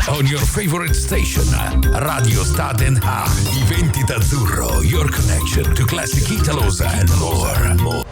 on your favorite station, Radio Stad and Haag. Iventi d'Azzurro, your connection to classic Italos and more.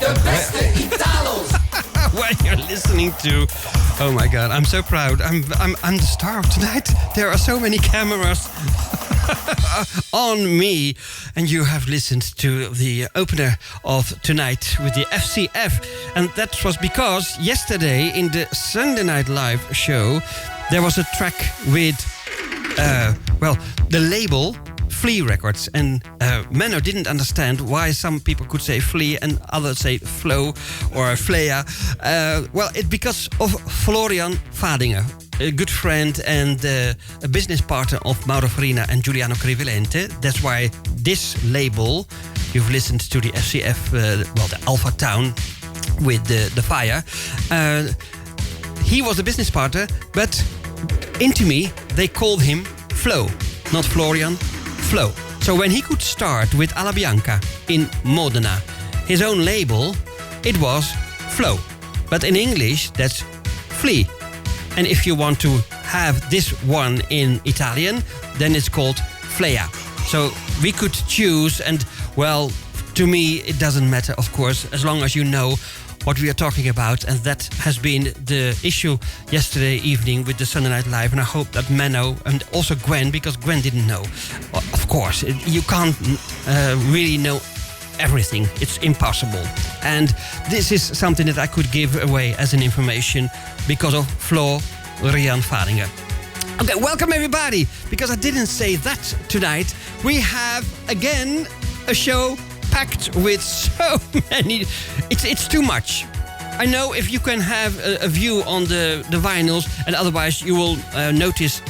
De beste Italos. When you're listening to, oh my God, I'm so proud. I'm the star of tonight. There are so many cameras on me, and you have listened to the opener of tonight with the FCF, and that was because yesterday in the Sunday Night Live show there was a track with the label Flea Records, and Menno didn't understand why some people could say Flea and others say Flow or Flea. It's because of Florian Vadinger, a good friend and a business partner of Mauro Farina and Giuliano Crivelente. That's why this label, you've listened to the FCF, the Alpha Town with the fire. He was a business partner, but into me they called him Flo, not Florian, Flo. So when he could start with Alla Bianca in Modena, his own label, it was Flo. But in English, that's Flea. And if you want to have this one in Italian, then it's called Flea. So we could choose, and well, to me it doesn't matter, of course, as long as you know what we are talking about. And that has been the issue yesterday evening with the Sunday Night Live. And I hope that Menno and also Gwen, because Gwen didn't know. Of course, you can't really know everything. It's impossible. And this is something that I could give away as an information because of Florian Vadinger. Okay, welcome everybody. Because I didn't say that tonight, we have again a show packed with so many. It's too much. I know if you can have a view on the vinyls, and otherwise you will notice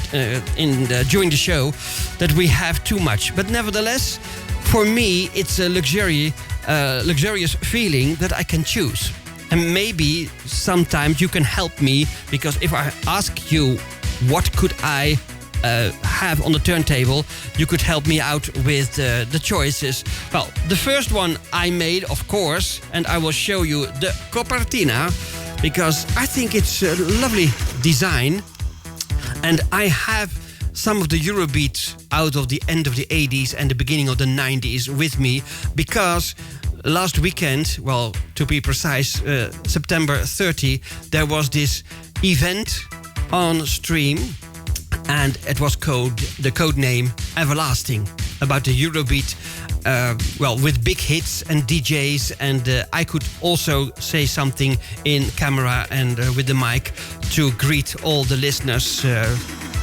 during the show that we have too much. But nevertheless, for me, it's a luxurious feeling that I can choose. And maybe sometimes you can help me, because if I ask you what could I have on the turntable, you could help me out with the choices. Well, the first one I made, of course, and I will show you the copertina, because I think it's a lovely design. And I have some of the Eurobeat out of the end of the 80s and the beginning of the 90s with me, because last weekend, well, to be precise, September 30, there was this event on stream, and it was the code name Everlasting, about the Eurobeat, with big hits and DJs, and I could also say something in camera and with the mic to greet all the listeners.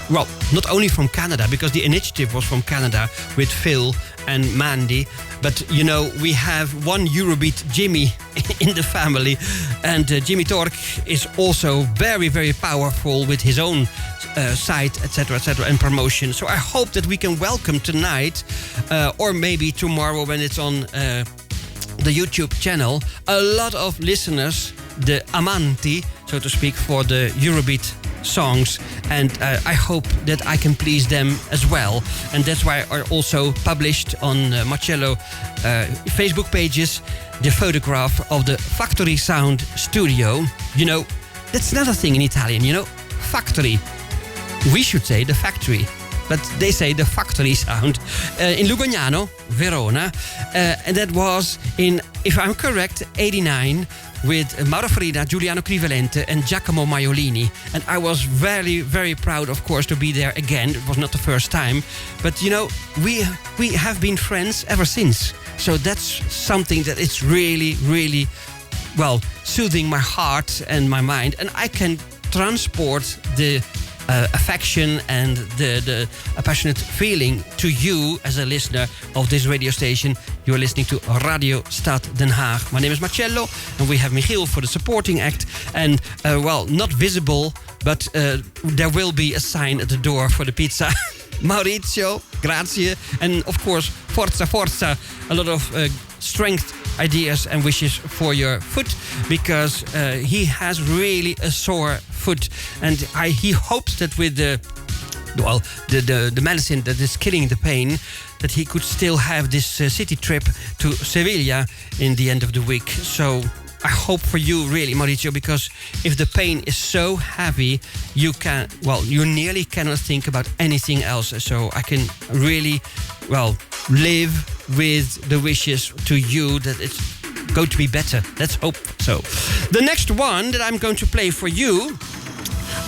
Not only from Canada, because the initiative was from Canada with Phil and Mandy, but you know, we have one Eurobeat Jimmy in the family, and Jimmy Tork is also very, very powerful with his own site, etc., and promotion. So I hope that we can welcome tonight, or maybe tomorrow when it's on the YouTube channel, a lot of listeners, the amanti, so to speak, for the Eurobeat songs, and I hope that I can please them as well. And that's why I also published on Marcello Facebook pages the photograph of the Factory Sound studio. You know, that's another thing in Italian, you know, factory. We should say the factory, but they say the Factory Sound in Lugognano, Verona, and that was in, if I'm correct, 89, with Mauro Farina, Giuliano Crivelente and Giacomo Maiolini. And I was very, very proud, of course, to be there again. It was not the first time, but you know, we have been friends ever since. So that's something that is really, really, well, soothing my heart and my mind, and I can transport the affection and the passionate feeling to you as a listener of this radio station. You are listening to Radio Stad Den Haag. My name is Marcello, and we have Michiel for the supporting act. And not visible, but there will be a sign at the door for the pizza. Maurizio, grazie, and of course, forza, forza, a lot of strength, ideas and wishes for your foot, because he has really a sore foot, and he hopes that with the medicine that is killing the pain, that he could still have this city trip to Sevilla in the end of the week. So I hope for you, really, Maurizio, because if the pain is so heavy, you nearly cannot think about anything else. So I can really, live with the wishes to you that it's going to be better. Let's hope so. The next one that I'm going to play for you,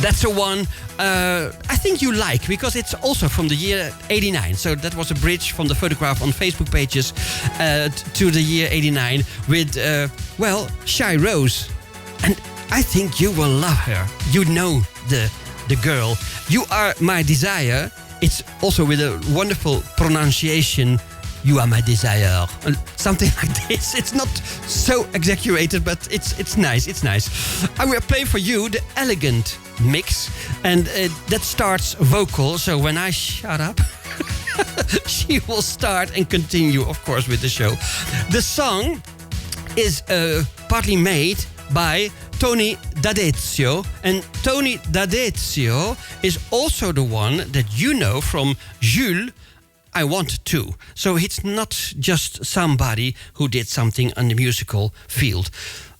that's a one I think you like, because it's also from the year 89. So that was a bridge from the photograph on Facebook pages to the year 89 with, Shy Rose. And I think you will love her. You know the girl. You Are My Desire. It's also with a wonderful pronunciation. You are my desire. Something like this. It's not so exaggerated, but it's nice. It's nice. I will play for you the elegant mix. And that starts vocal. So when I shut up, she will start and continue, of course, with the show. The song is partly made by Tony D'Adezio. And Tony D'Adezio is also the one that you know from Jules, I Want To. So it's not just somebody who did something on the musical field.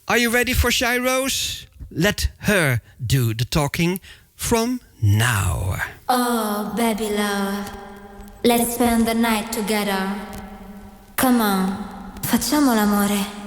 Are you ready for Shy Rose? Let her do the talking from now. Oh, baby love, let's spend the night together. Come on, facciamo l'amore.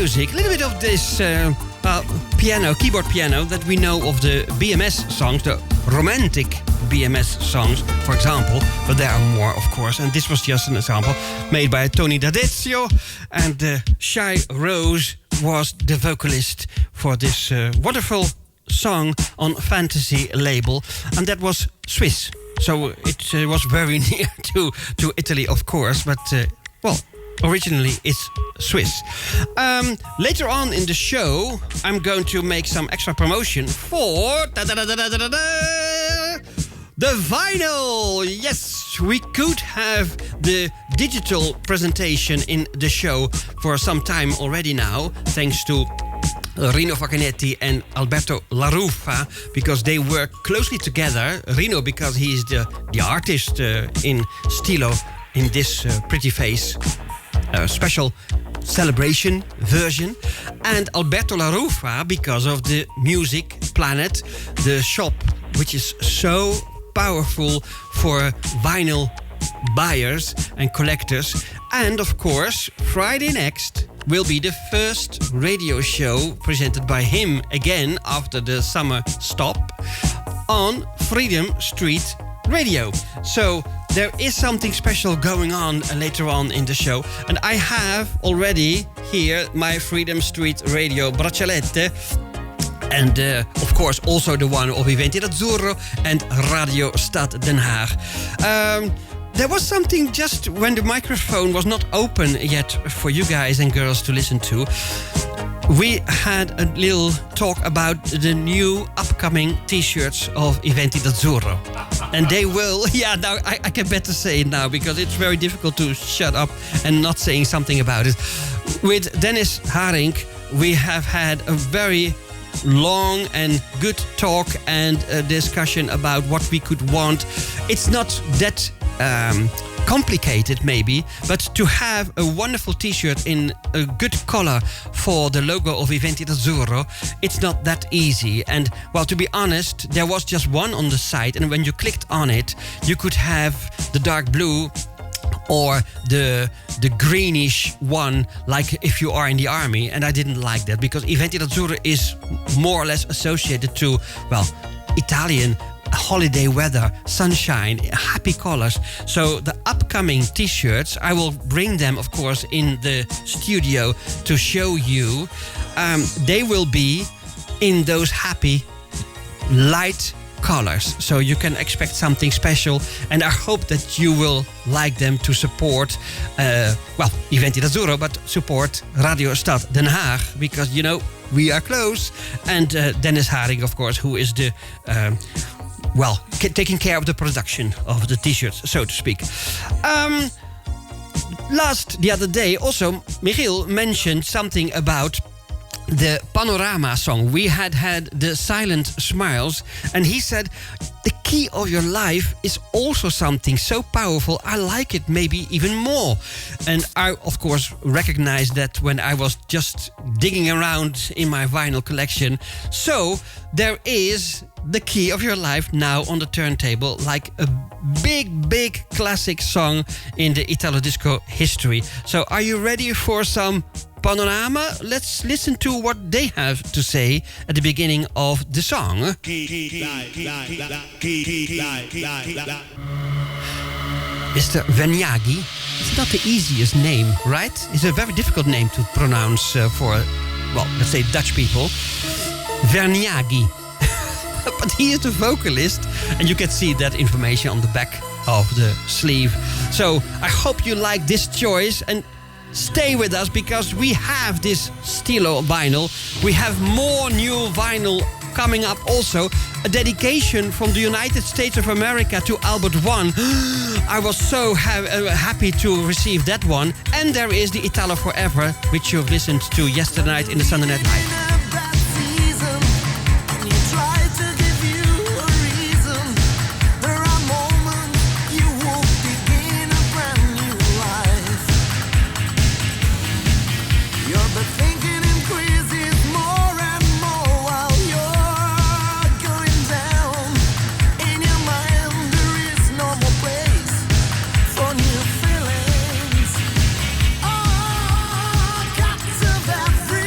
music, a little bit of this piano, keyboard piano that we know of the BMS songs, the romantic BMS songs, for example, but there are more, of course, and this was just an example made by Tony D'Adezio, and Shy Rose was the vocalist for this wonderful song on Fantasy label, and that was Swiss. So it was very near to Italy, of course, but well, originally it's Swiss. Later on in the show, I'm going to make some extra promotion for the vinyl. Yes, we could have the digital presentation in the show for some time already now, thanks to Rino Facchinetti and Alberto La Ruffa, because they work closely together. Rino, because he's the artist in Stilo in this Pretty Face special celebration version, and Alberto La Ruffa because of the Music Planet, the shop which is so powerful for vinyl buyers and collectors. And of course, Friday next will be the first radio show presented by him again after the summer stop on Freedom Street Radio. So there is something special going on later on in the show, and I have already here my Freedom Street Radio braccialette, and of course also the one of Iventi Azzurro and Radio Stad Den Haag. There was something just when the microphone was not open yet for you guys and girls to listen to. We had a little talk about the new upcoming t-shirts of Iventi Azzurro. And they will, yeah, now I can better say it now because it's very difficult to shut up and not saying something about it. With Dennis Haring, we have had a very long and good talk and a discussion about what we could want. It's not that complicated maybe, but to have a wonderful t-shirt in a good color for the logo of Iventi Azzurro, it's not that easy. And well, to be honest, there was just one on the site, and when you clicked on it, you could have the dark blue or the greenish one, like if you are in the army, and I didn't like that because Iventi Azzurro is more or less associated to, well, Italian holiday weather, sunshine, happy colors. So the upcoming t-shirts, I will bring them, of course, in the studio to show you. They will be in those happy, light colors. So you can expect something special, and I hope that you will like them to support, well, Iventi Azzurro, but support Radio Stad Den Haag, because, you know, we are close. And Dennis Haring, of course, who is the well, taking care of the production of the t-shirts, so to speak. The other day, also, Michiel mentioned something about the Panorama song. We had the Silent Smiles, and he said, the key of your life is also something so powerful. I like it maybe even more. And I, of course, recognized that when I was just digging around in my vinyl collection. So there is the key of your life now on the turntable, like a big classic song in the Italo disco history. So are you ready for some Panorama? Let's listen to what they have to say at the beginning of the song. Mr. Verniaghi. It's not the easiest name, right? It's a very difficult name to pronounce for, well, let's say Dutch people. Verniaghi. But he is the vocalist, and you can see that information on the back of the sleeve. So I hope you like this choice, and stay with us because we have this Stilo vinyl. We have more new vinyl coming up also. A dedication from the United States of America to Albert I. I was so happy to receive that one. And there is the Italo Forever, which you've listened to yesterday night in the Sunday Night Live. Every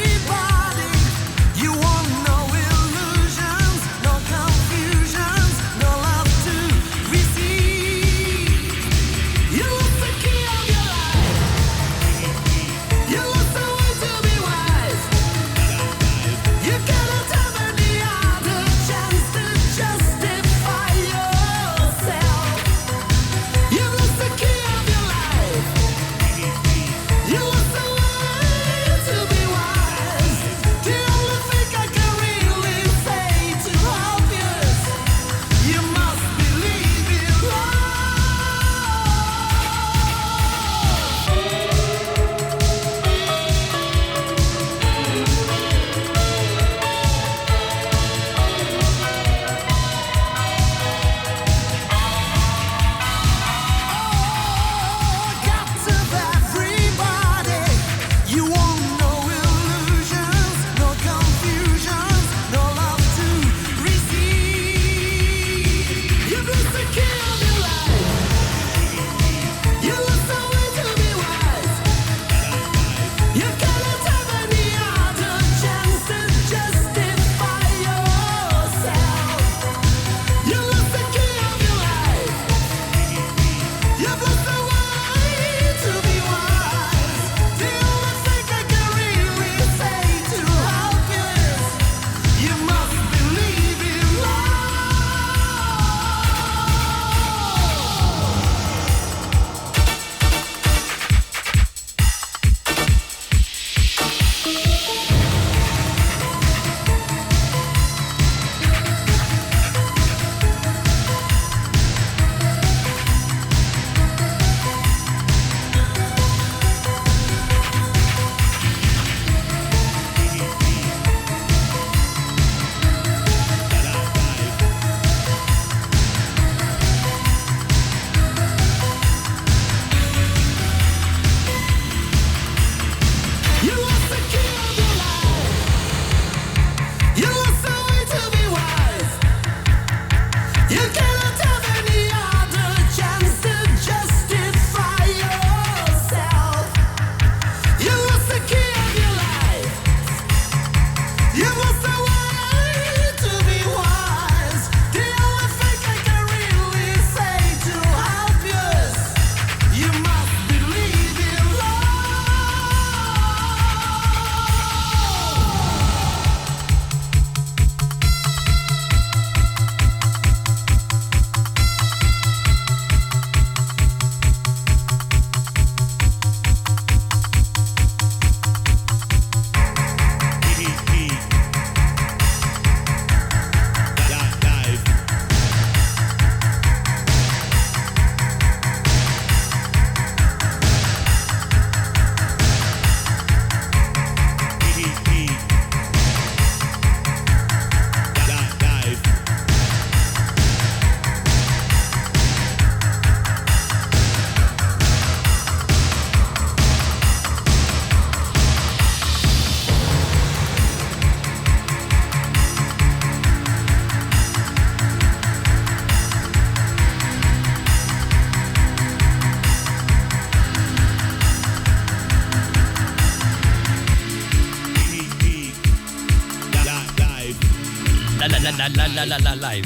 Live.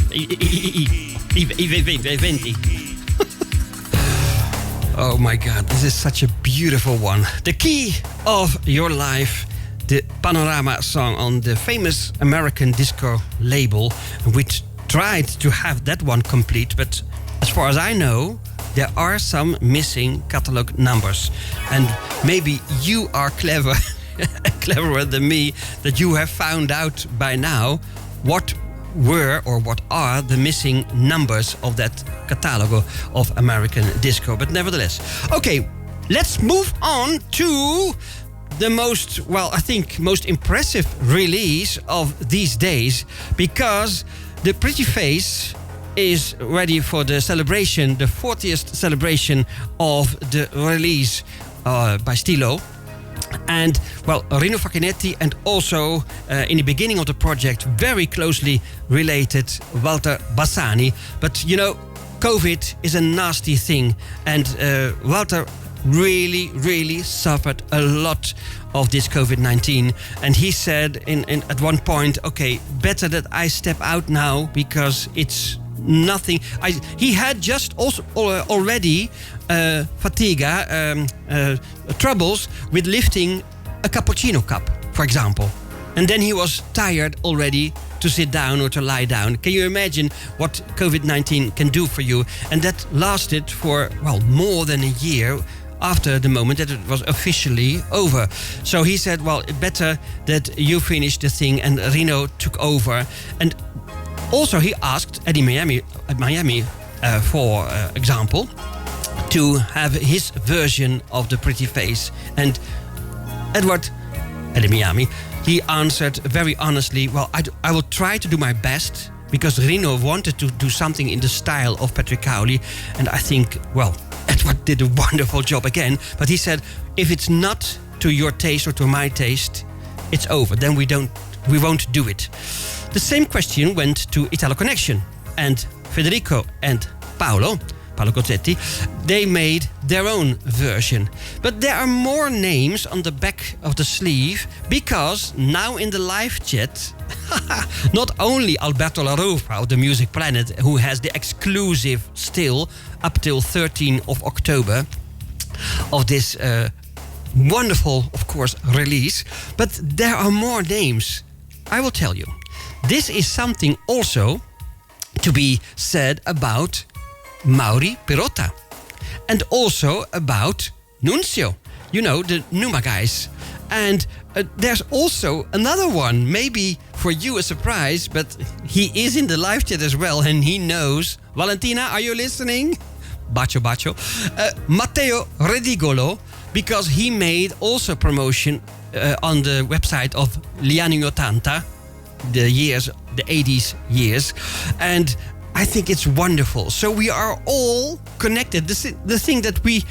Iventi. Oh my God, this is such a beautiful one. The Key of Your Life, the Panorama song on the famous American disco label. We tried to have that one complete, but as far as I know, there are some missing catalog numbers. And maybe you are clever, cleverer than me, that you have found out by now what were or what are the missing numbers of that catalog of American disco. But nevertheless, okay, let's move on to the most, well, I think most impressive release of these days, because the Pretty Face is ready for the celebration, the 40th celebration of the release by Stilo. And, well, Rino Facchinetti and also in the beginning of the project, very closely related Walter Bassani. But, you know, COVID is a nasty thing. And Walter really suffered a lot of this COVID-19. And he said at one point, okay, better that I step out now because it's nothing. He had just also already troubles with lifting a cappuccino cup, for example. And then he was tired already to sit down or to lie down. Can you imagine what COVID-19 can do for you? And that lasted for, well, more than a year after the moment that it was officially over. So he said, well, better that you finish the thing, and Rino took over. And also he asked Eddie Miami, for example, to have his version of the Pretty Face. And Eddie Miami, he answered very honestly, well, I will try to do my best, because Rino wanted to do something in the style of Patrick Cowley. And I think, well, Edward did a wonderful job again. But he said, if it's not to your taste or to my taste, it's over. Then we won't do it. The same question went to Italo Connection, and Federico and Paolo Gozzetti, they made their own version. But there are more names on the back of the sleeve, because now in the live chat, not only Alberto La Rufa of the Music Planet, who has the exclusive still up till 13th of October of this wonderful, of course, release, but there are more names. I will tell you. This is something also to be said about Mauri Pirotta, and also about Nunzio, you know, the Numa guys. And there's also another one, maybe for you a surprise, but he is in the live chat as well, and he knows. Valentina, are you listening? Bacio. Matteo Redigolo, because he made also promotion on the website of Gli Anni 80, the 80s years. And I think it's wonderful. So we are all connected. The thing that we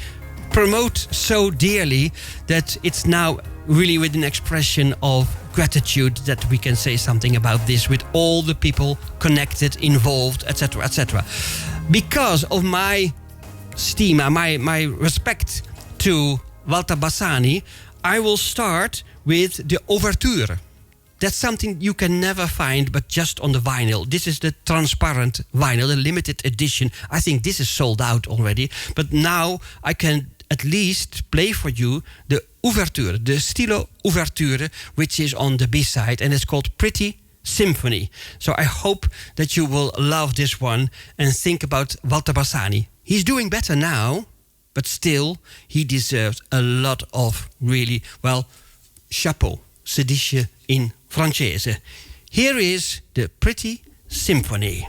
promote so dearly, that it's now really with an expression of gratitude that we can say something about this with all the people connected, involved, etc., etc. Because of my stima, my respect to Walter Bassani, I will start with the Ouverture. That's something you can never find, but just on the vinyl. This is the transparent vinyl, the limited edition. I think this is sold out already. But now I can at least play for you the ouverture, the stilo ouverture, which is on the B-side, and it's called Pretty Symphony. So I hope that you will love this one and think about Walter Bassani. He's doing better now, but still he deserves a lot of really, well, chapeau, se dice in francese. Here is the Pretty Symphony.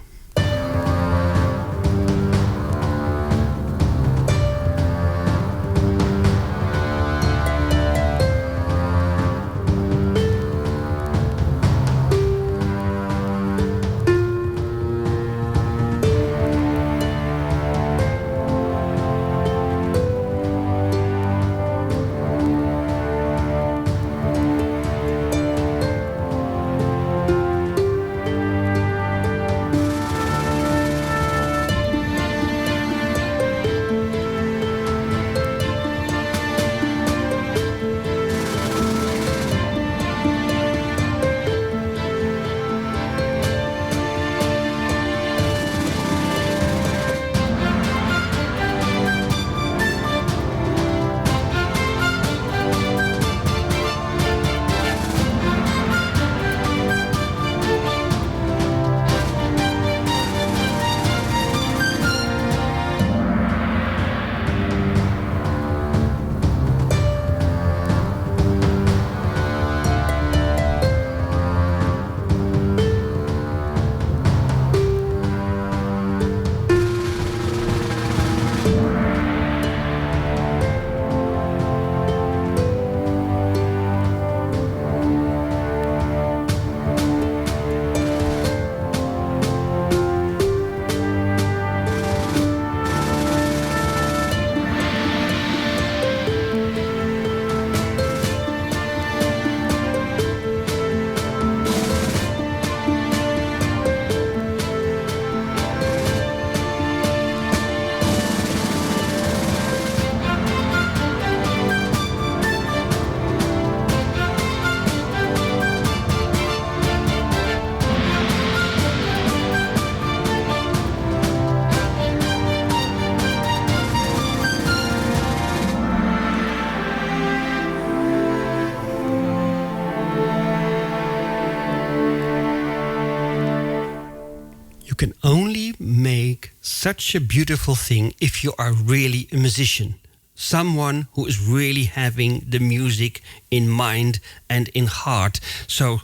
You can only make such a beautiful thing if you are really a musician. Someone who is really having the music in mind and in heart. So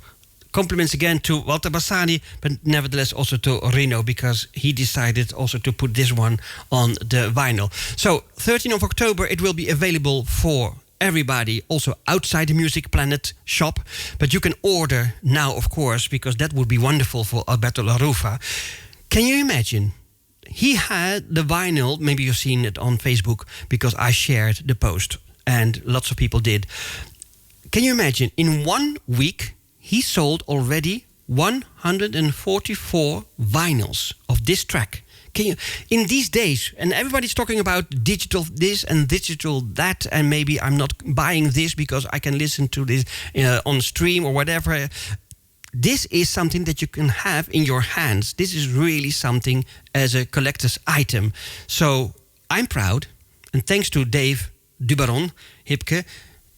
compliments again to Walter Bassani, but nevertheless also to Rino, because he decided also to put this one on the vinyl. So 13th of October it will be available for everybody, also outside the Music Planet shop. But you can order now, of course, because that would be wonderful for Alberto La Rufa. Can you imagine? He had the vinyl, maybe you've seen it on Facebook, because I shared the post, and lots of people did. Can you imagine? In 1 week, he sold already 144 vinyls of this track. Can you, in these days, and everybody's talking about digital this and digital that, and maybe I'm not buying this because I can listen to this on stream or whatever. This is something that you can have in your hands. This is really something as a collector's item. So I'm proud, and thanks to Dave Dubaron, Hipke,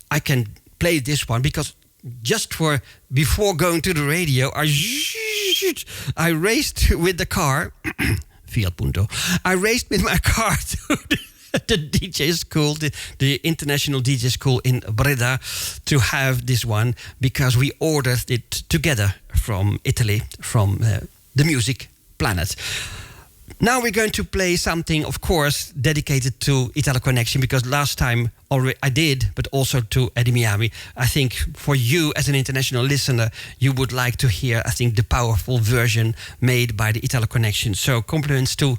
I can play this one because just for before going to the radio, I raced with the car. Fiat Punto. I raced with my car to the DJ school, the international DJ school in Breda, to have this one because we ordered it together from Italy, from the Music Planet. Now we're going to play something, of course, dedicated to Italo Connection, because last time already I did, but also to Eddie Miami. I think for you as an international listener, you would like to hear, I think, the powerful version made by the Italo Connection. So compliments to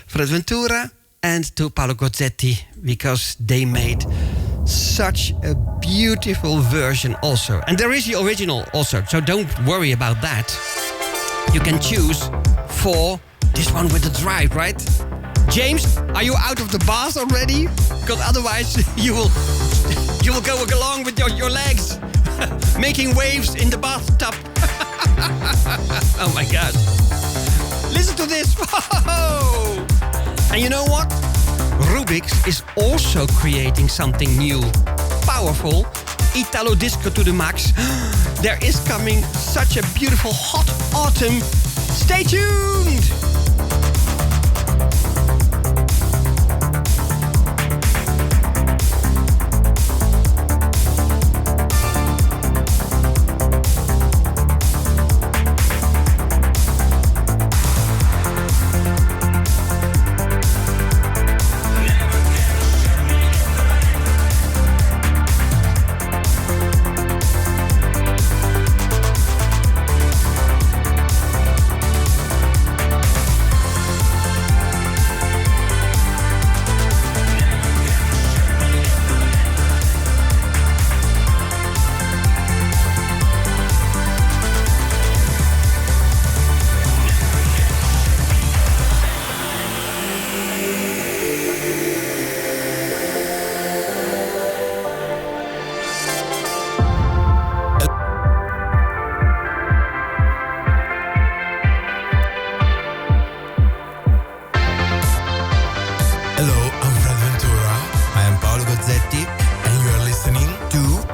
Fred Ventura and to Paolo Gozzetti, because they made such a beautiful version also. And there is the original also, so don't worry about that. You can choose for this one with the drive, right? James, are you out of the bath already? Because otherwise you will go along with your legs. making waves in the bathtub. Oh my God. Listen to this. And you know what? Rubik's is also creating something new, powerful, Italo disco to the max. There is coming such a beautiful hot autumn. Stay tuned!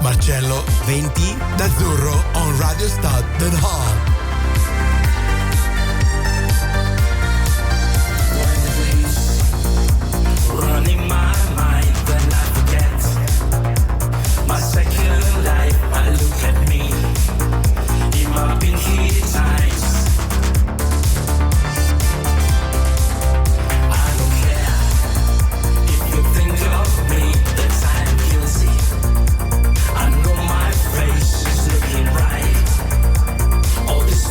Marcello, Iventi, D'Azzurro on Radio Stad, Den Haag. Running my mind when I forget my secular life. I look at me in my pinky times. I don't care if you think of me that I'm guilty. I know my face is looking right. All this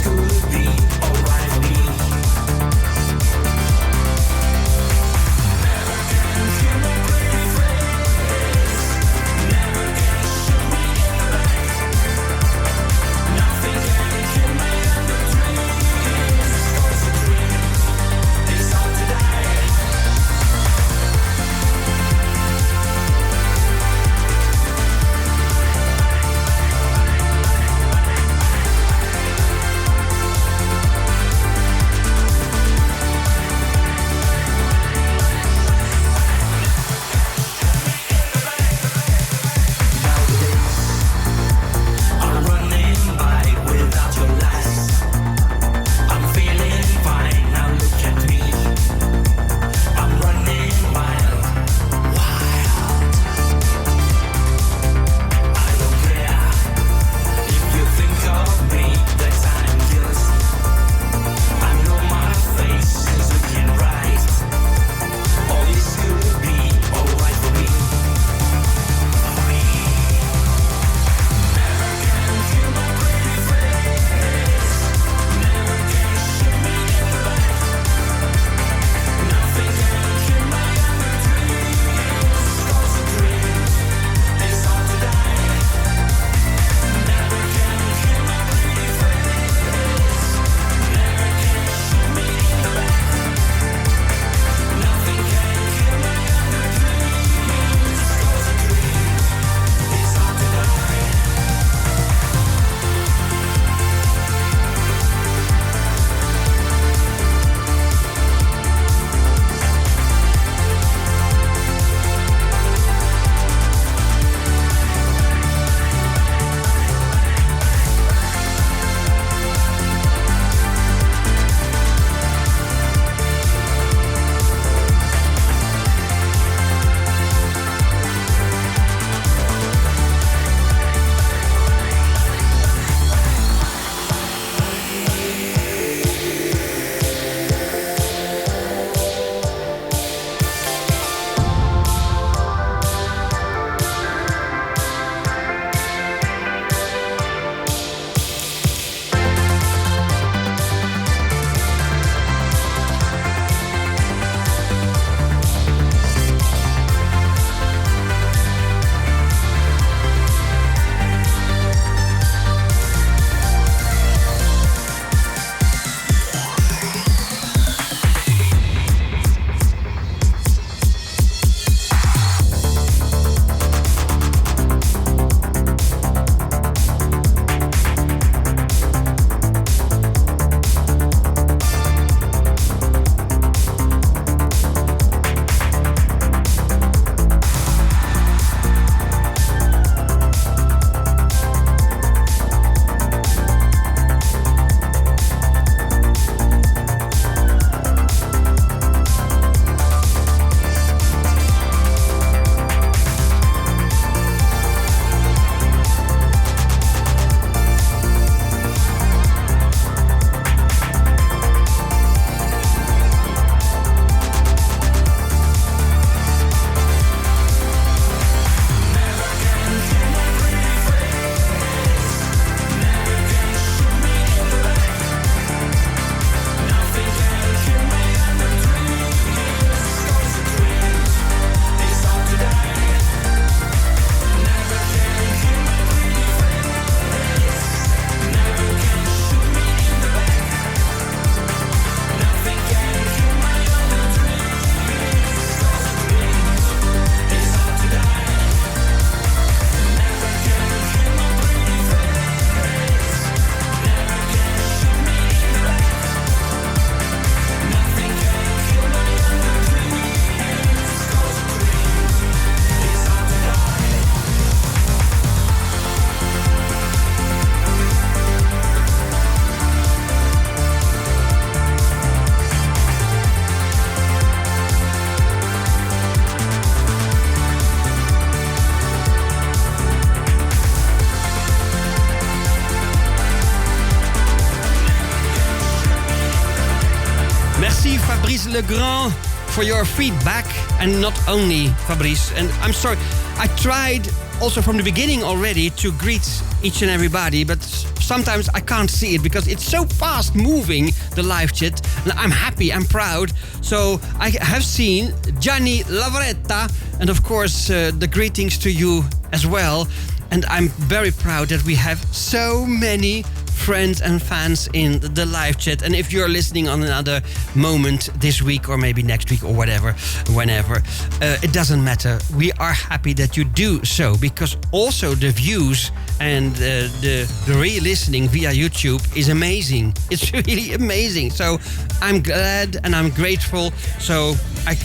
Fabrice Legrand for your feedback. And not only Fabrice. And I'm sorry, I tried also from the beginning already to greet each and everybody, but sometimes I can't see it because it's so fast moving, the live chat. And I'm happy, I'm proud. So I have seen Gianni Lavoretta, and of course the greetings to you as well. And I'm very proud that we have so many friends and fans in the live chat. And if you're listening on another moment this week or maybe next week or whatever, whenever, it doesn't matter. We are happy that you do so, because also the views and the re-listening via YouTube is amazing. It's really amazing. So I'm glad and I'm grateful. So I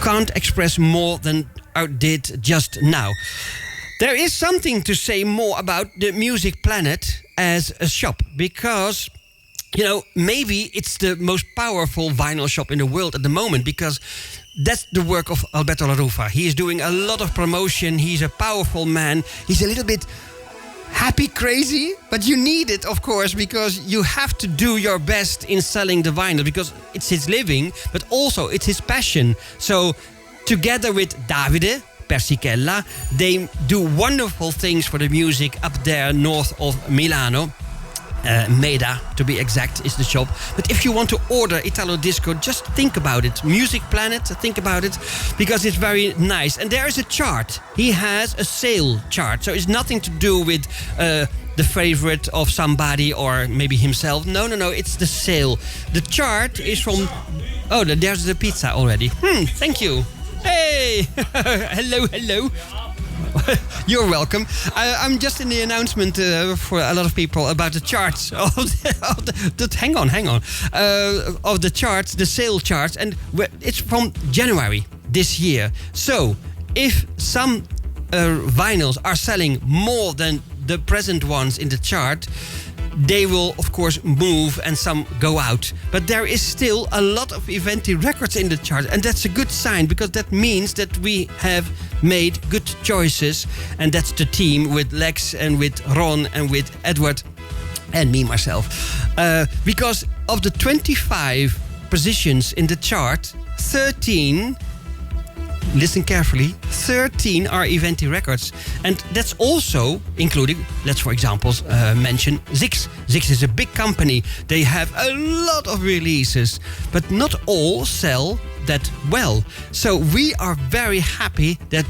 can't express more than I did just now. There is something to say more about the Music Planet as a shop, because, you know, maybe it's the most powerful vinyl shop in the world at the moment, because that's the work of Alberto La Rufa. He is doing a lot of promotion. He's a powerful man. He's a little bit happy crazy, but you need it, of course, because you have to do your best in selling the vinyl, because it's his living, but also it's his passion. So together with Davide Persichella, they do wonderful things for the music up there north of Milano. Meda, to be exact, is the shop. But if you want to order Italo Disco, just think about it. Music Planet, think about it, because it's very nice. And there is a chart. He has a sale chart. So it's nothing to do with the favorite of somebody or maybe himself. No, it's the sale. The chart is from... Oh, there's the pizza already. Thank you. Hey! hello. You're welcome. I'm just in the announcement for a lot of people about the charts of hang on. Of the charts, the sale charts, and it's from January this year. So if some vinyls are selling more than the present ones in the chart, they will, of course, move and some go out. But there is still a lot of Iventi records in the chart. And that's a good sign, because that means that we have made good choices. And that's the team with Lex and with Ron and with Edward and me, myself. Because of the 25 positions in the chart, 13... Listen carefully, 13 are Iventi records. And that's also including, let's for example mention Zix. Zix is a big company. They have a lot of releases, but not all sell that well. So we are very happy that,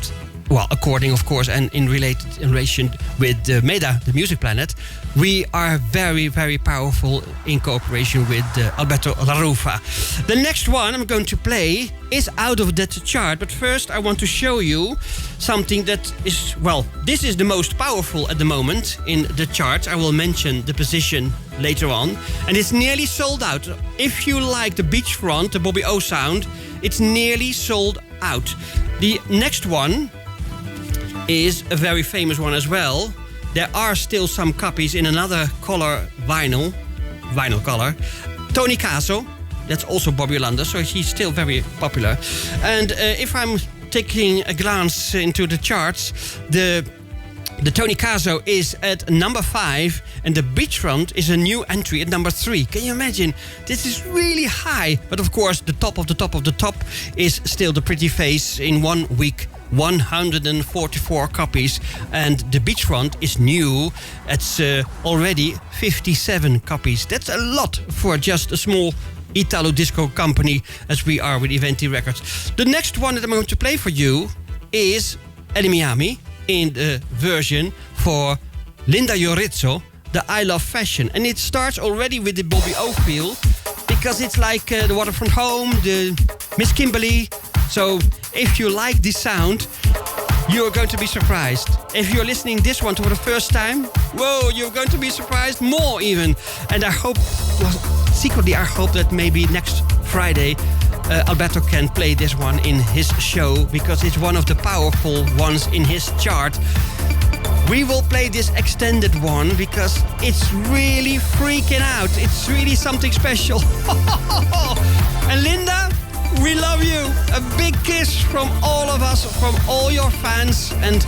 well, according of course and in relation with Meda, the Music Planet, we are very, very powerful in cooperation with Alberto La Rufa. The next one I'm going to play is out of that chart, but first I want to show you something that is, well, this is the most powerful at the moment in the charts. I will mention the position later on, and it's nearly sold out. If you like the Beachfront, the Bobby O sound, it's nearly sold out. The next one is a very famous one as well. There are still some copies in another color vinyl color. Tony Caso, that's also Bobby Yolanda, so he's still very popular. And if I'm taking a glance into the charts, the Tony Caso is at number 5, and the Beachfront is a new entry at number 3. Can you imagine? This is really high. But of course, the top of the top of the top is still the Pretty Face in 1 week. 144 copies, and the Beachfront is new. It's already 57 copies. That's a lot for just a small Italo disco company as we are with Iventi Records. The next one that I'm going to play for you is Eli Miami in the version for Linda Yorizzo, the I Love Fashion. And it starts already with the Bobby O feel, because it's like the Waterfront Home, the Miss Kimberly. So if you like this sound, you're going to be surprised. If you're listening this one for the first time, whoa, you're going to be surprised more even. And I hope, well, secretly I hope that maybe next Friday Alberto can play this one in his show, because it's one of the powerful ones in his chart. We will play this extended one because it's really freaking out. It's really something special. And Linda, we love you. A big kiss from all of us, from all your fans. And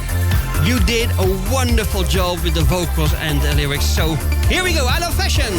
you did a wonderful job with the vocals and the lyrics. So here we go. I Love Fashion.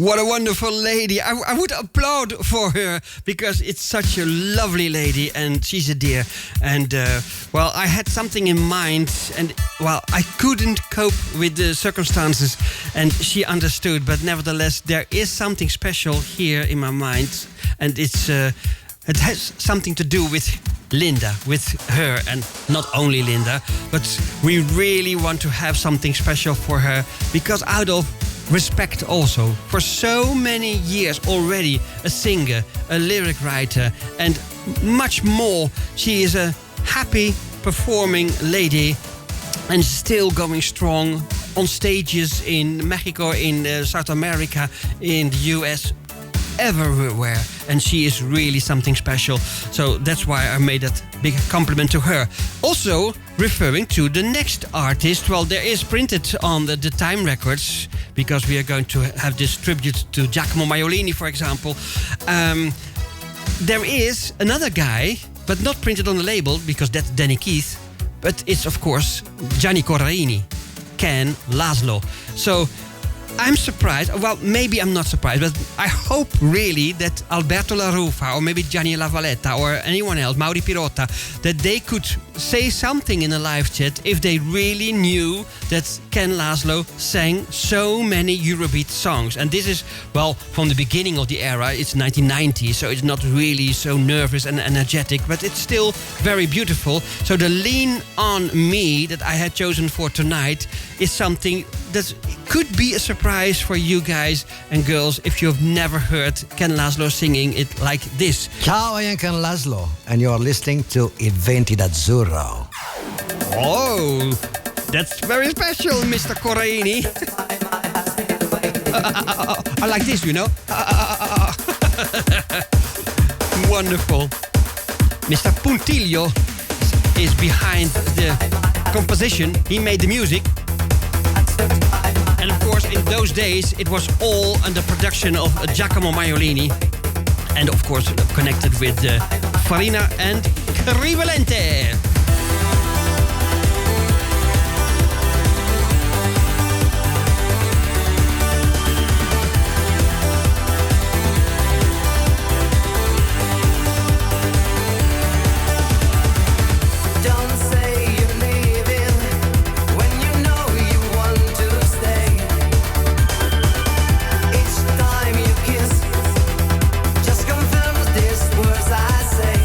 What a wonderful lady. I would applaud for her because it's such a lovely lady and she's a dear. And, well, I had something in mind and, well, I couldn't cope with the circumstances and she understood. But nevertheless, there is something special here in my mind. And it has something to do with Linda, with her, and not only Linda, but we really want to have something special for her because out of respect also. For so many years already, a singer, a lyric writer, and much more. She is a happy performing lady and still going strong on stages in Mexico, in South America, in the US, everywhere, and she is really something special. So that's why I made that big compliment to her. Also, referring to the next artist, well, there is printed on the Time records, because we are going to have this tribute to Giacomo Maiolini, for example. There is another guy, but not printed on the label, because that's Danny Keith, but it's, of course, Gianni Corraini, Ken Laszlo. So I'm surprised. Well, maybe I'm not surprised, but I hope really that Alberto La Rufa or maybe Gianni Lavaletta or anyone else, Mauri Pirota, that they could say something in a live chat if they really knew that Ken Laszlo sang so many Eurobeat songs. And this is, well, from the beginning of the era, it's 1990, so it's not really so nervous and energetic, but it's still very beautiful. So the Lean On Me that I had chosen for tonight is something that could be a surprise for you guys and girls if you've never heard Ken Laszlo singing it like this. Ciao, I am Ken Laszlo, and you're listening to Iventi d'Azzurro. Oh, that's very special, Mr. Corraini. I like this, you know. Wonderful. Mr. Puntillo is behind the composition. He made the music. And of course, in those days, it was all under production of Giacomo Maiolini. And of course, connected with Farina and Crivalente. Just confirms these words I say.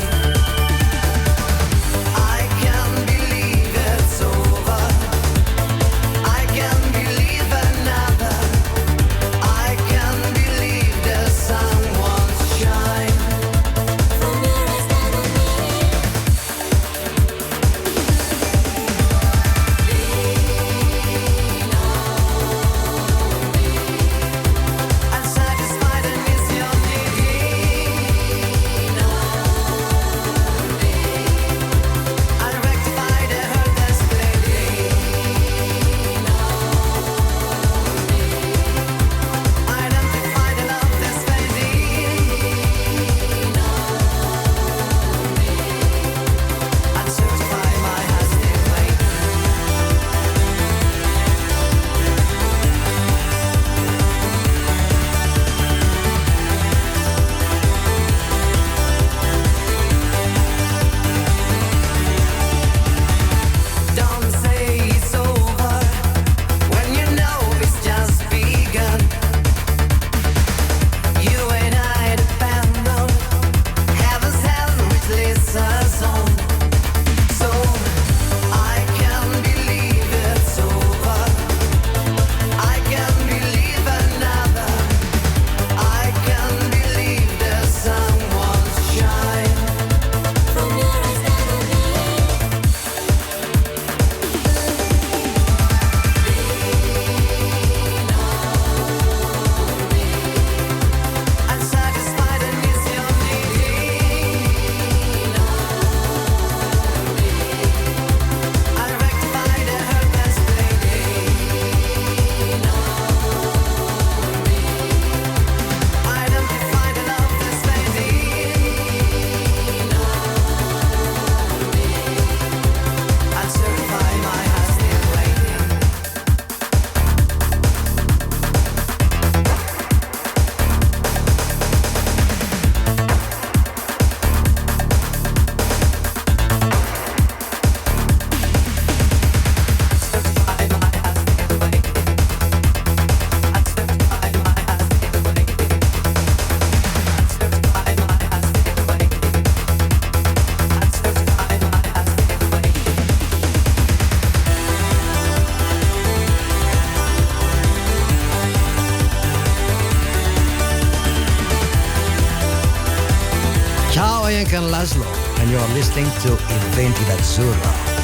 Ciao, I am Laszlo, and you're listening to Iventi d'Azzurro.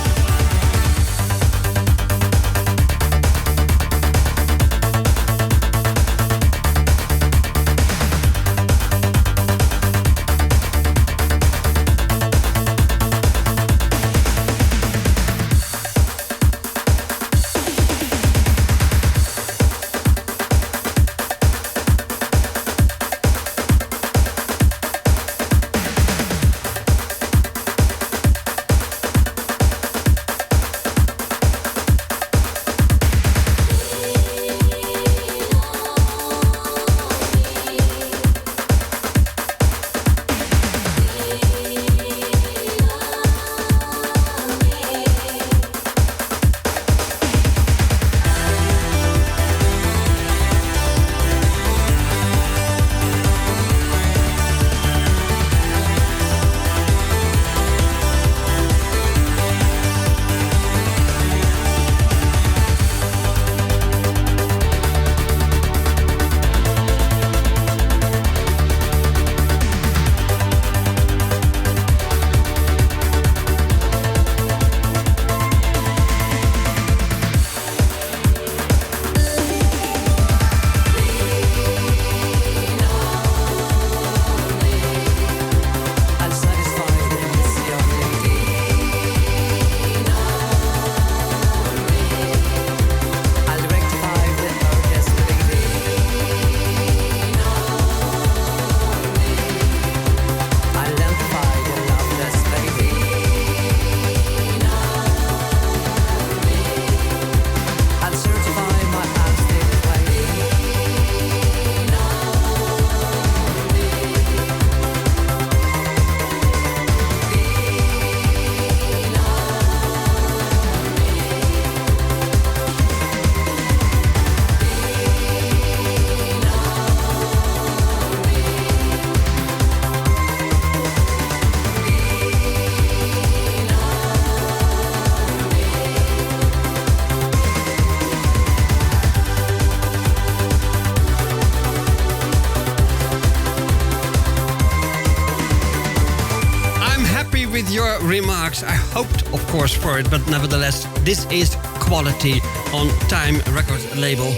Your remarks. I hoped, of course, for it, but nevertheless, this is quality on Time Record label.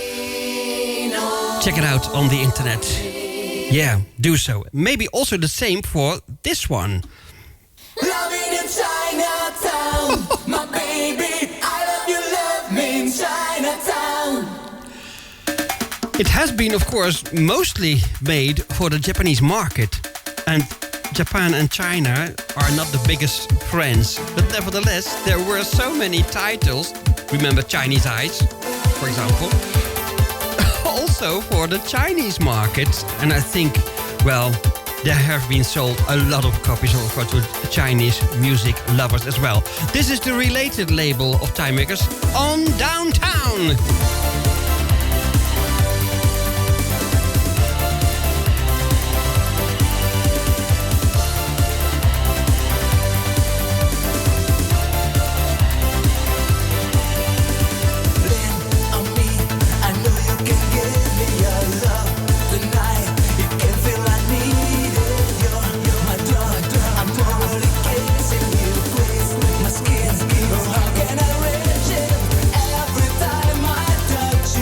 Check it out on the internet. Yeah, do so. Maybe also the same for this one. Loving in Chinatown, my baby. I love you, love me in Chinatown. It has been, of course, mostly made for the Japanese market. And Japan and China are not the biggest friends, but nevertheless, there were so many titles. Remember Chinese Eyes, for example. Also for the Chinese market. And I think, well, there have been sold a lot of copies also to Chinese music lovers as well. This is the related label of Time Makers on Downtown. Can I reach it every time I touch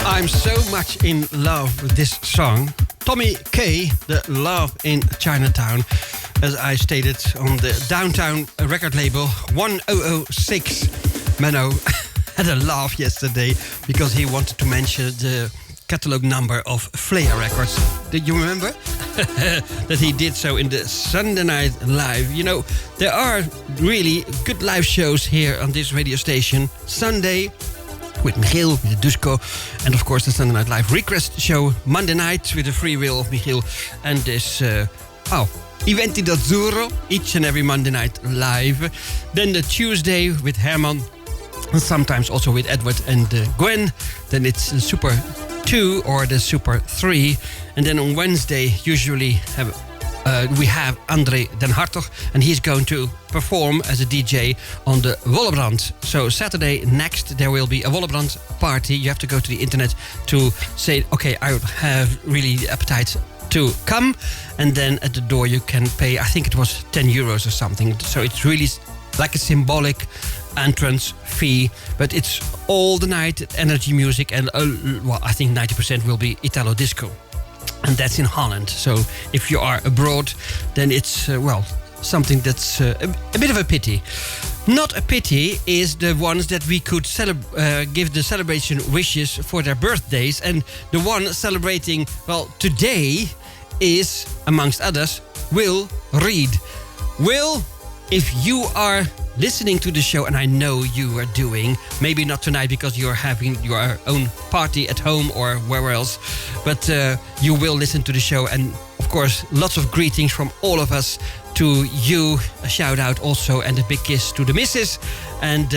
I'm so much in love with this song. Tommy K, the Love in Chinatown, as I stated on the Downtown record label 1006. Menno had a laugh yesterday because he wanted to mention the catalog number of Flair Records. Did you remember? That he did so in the Sunday Night Live. You know, there are really good live shows here on this radio station. Sunday with Michiel, with the Dusko, and of course the Sunday Night Live request show Monday night with the free will of Michiel, and this Iventi d'Azzurro each and every Monday night live. Then the Tuesday with Herman, and sometimes also with Edward and Gwen. Then it's the Super 2 or the Super 3, and then on Wednesday usually we have André Den Hartog, and he's going to perform as a DJ on the Wollebrand. So Saturday next there will be a Wollebrand party. You have to go to the internet to say, okay, I have really the appetite to come, and then at the door you can pay, I think it was 10 euros or something. So it's really like a symbolic entrance fee, but it's all the night energy music, and I think 90% will be Italo disco. And that's in Holland. So if you are abroad, then it's, something that's a bit of a pity. Not a pity is the ones that we could give the celebration wishes for their birthdays. And the one celebrating, today is, amongst others, Will Reed. Will, if you are listening to the show, and I know you are doing, maybe not tonight because you're having your own party at home or wherever else, but you will listen to the show, and of course lots of greetings from all of us to you. A shout out also, and a big kiss to the missus, and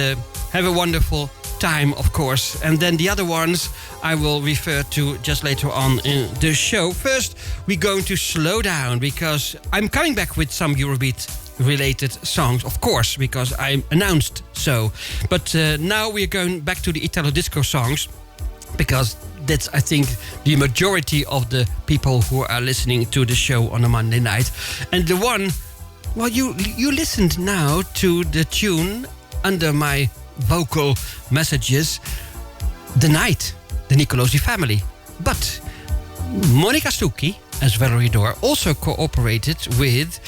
have a wonderful time, of course. And then the other ones I will refer to just later on in the show. First, we're going to slow down because I'm coming back with some Eurobeat related songs, of course, because I announced so. But now we're going back to the Italo disco songs, because that's, I think, the majority of the people who are listening to the show on a Monday night. And the one, you listened now to the tune under my vocal messages, The Night, the Nicolosi family. But Monica Stucchi, as Valerie Dore, also cooperated with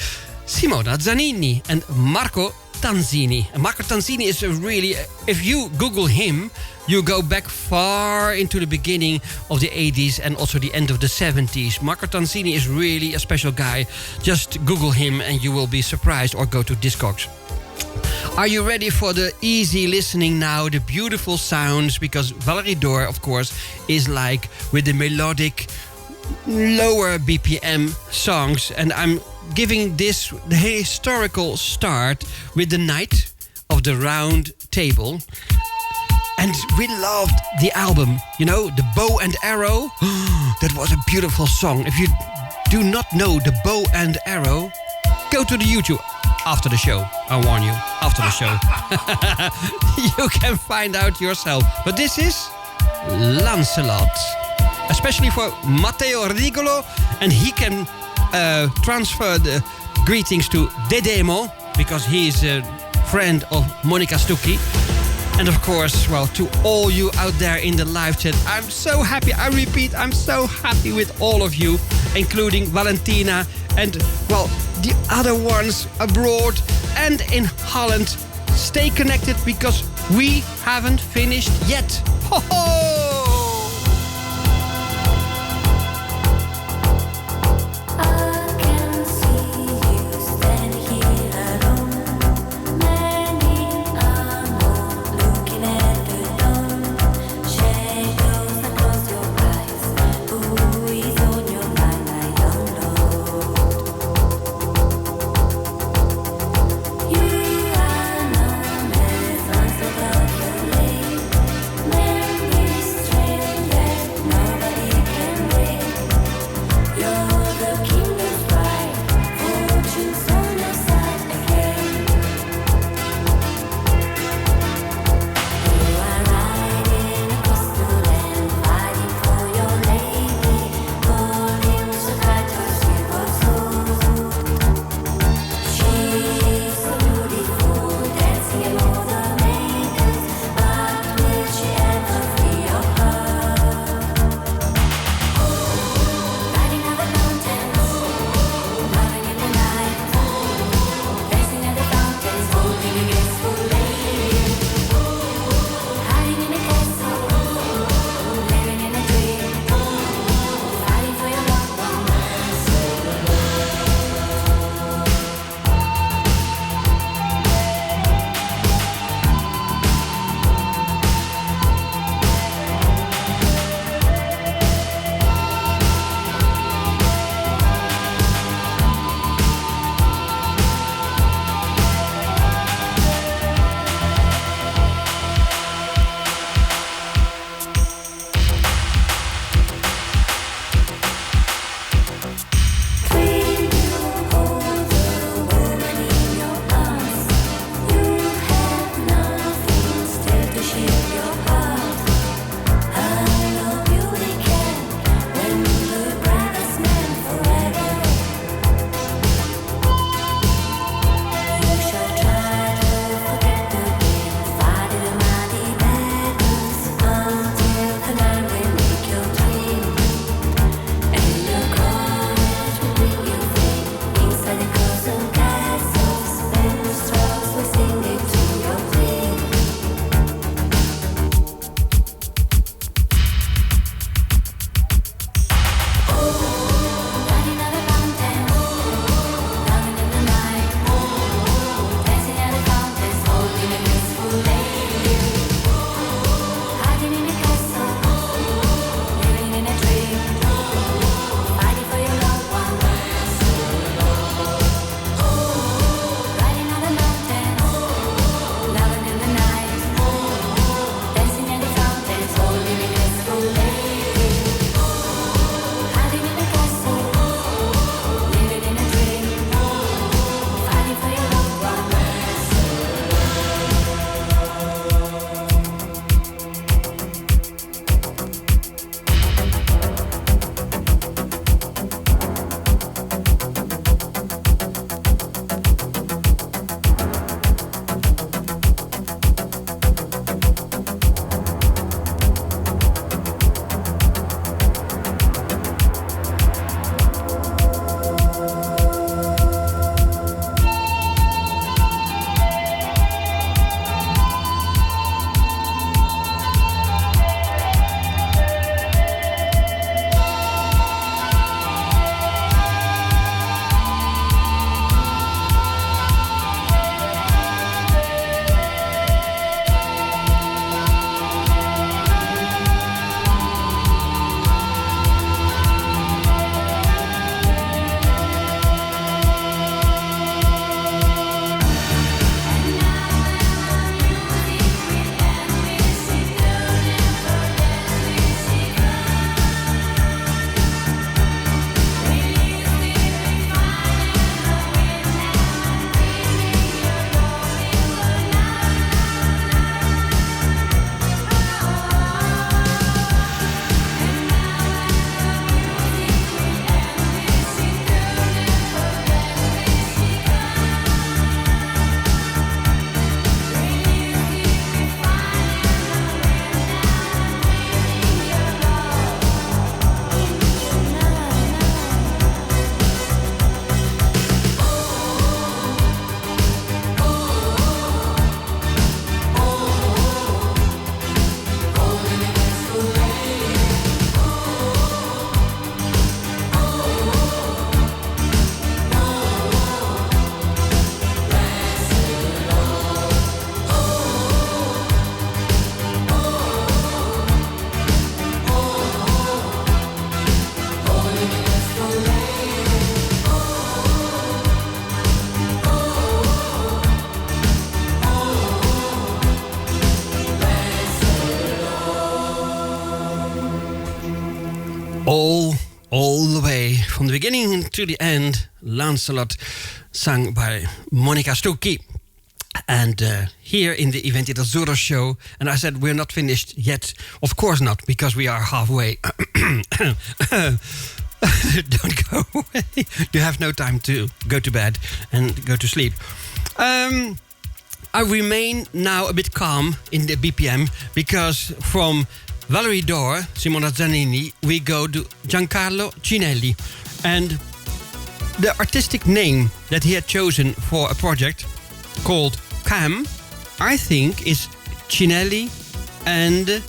Simona Zanini and Marco Tanzini. And Marco Tanzini is really, if you Google him, you go back far into the beginning of the 80s and also the end of the 70s. Marco Tanzini is really a special guy. Just Google him and you will be surprised, or go to Discogs. Are you ready for the easy listening now, the beautiful sounds? Because Valerie Dore, of course, is like with the melodic, lower BPM songs, and I'm giving this the historical start with The Night of the Round Table. And we loved the album, you know, The Bow and Arrow. That was a beautiful song. If you do not know The Bow and Arrow, go to the YouTube after the show. I warn you, after the show. You can find out yourself. But this is Lancelot, especially for Matteo Rigolo, and he can transfer the greetings to Dedemo, because he is a friend of Monica Stucchi. And of course, to all you out there in the live chat, I'm so happy. I repeat, I'm so happy with all of you, including Valentina and, the other ones abroad and in Holland. Stay connected because we haven't finished yet. Ho ho! Memories all the way from the beginning to the end. Lancelot, sung by Monica Stucchi. And here in the Iventi d'Azzurro show, and I said we're not finished yet. Of course not, because we are halfway. Don't go away. You have no time to go to bed and go to sleep. I remain now a bit calm in the BPM, because from Valerie Dore, Simona Zanini, we go to Giancarlo Cinelli. And the artistic name that he had chosen for a project called Cam, I think, is Cinelli and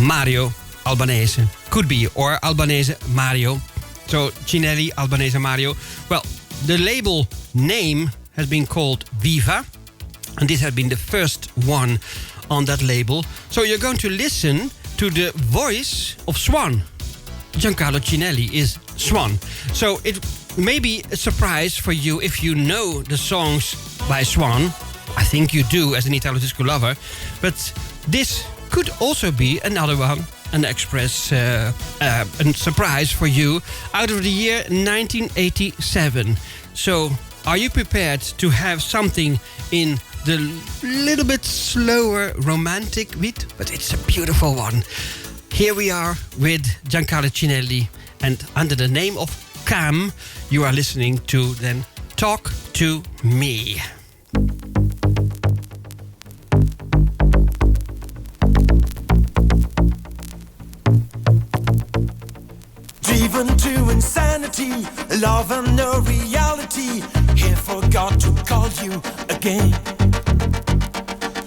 Mario Albanese. Could be, or Albanese Mario. So Cinelli, Albanese Mario. Well, the label name has been called Viva, and this has been the first one on that label. So you're going to listen to the voice of Swan. Giancarlo Cinelli is Swan. So it may be a surprise for you if you know the songs by Swan. I think you do as an Italo disco lover. But this could also be another one, an express a surprise for you out of the year 1987. So are you prepared to have something in the little bit slower romantic beat? But it's a beautiful one. Here we are with Giancarlo Cinelli, and under the name of Cam, you are listening to then Talk to Me. Driven to insanity, love and no reality. He forgot to call you again.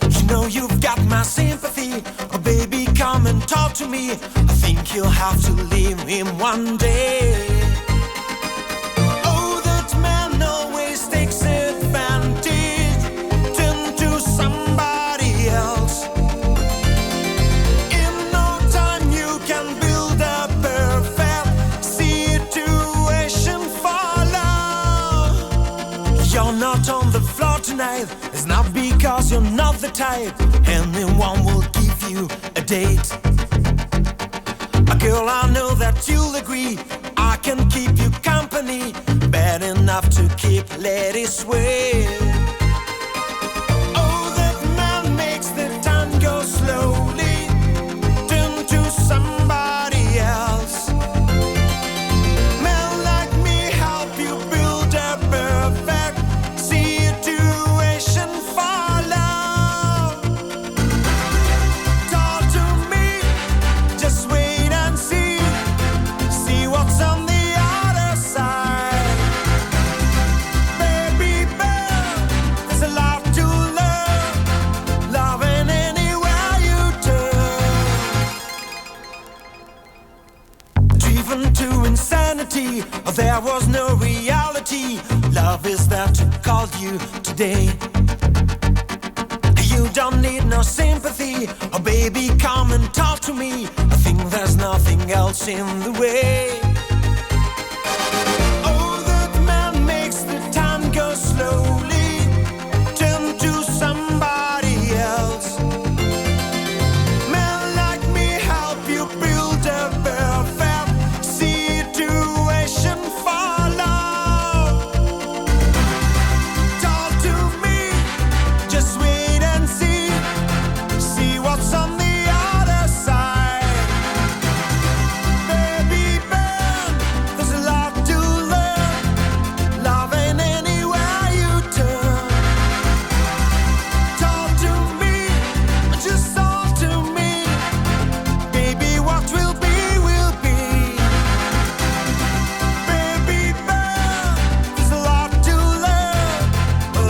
You know you've got my sympathy. Oh baby, come and talk to me. I think you'll have to leave him one day. Oh, that man always takes advantage. Turn to somebody else. In no time you can build a perfect situation for love. You're not on the floor tonight. It's not because you're not the type anyone will give you a date. Girl, I know that you'll agree I can keep you company, bad enough to keep ladies sway. Oh, that man makes the time go slowly. Turn to somebody else. Men like me help you build a perfect situation for love. Talk to me, just wait and see what's on the other side. Baby, there's a lot to learn, loving anywhere you turn. Driven to insanity, there was no reality. Love is there to call you today. You don't need no sympathy. Oh baby, come and talk to me. I think there's nothing else in the way. Oh, that man makes the time go slowly. Turn to somebody else. Men like me help you build a perfect situation for love. Talk to me, just wait and see what's on the other side. Baby, there's a lot to learn, loving anywhere you turn. Talk to me, just talk to me. Baby, what will be, will be. Baby, there's a lot to learn,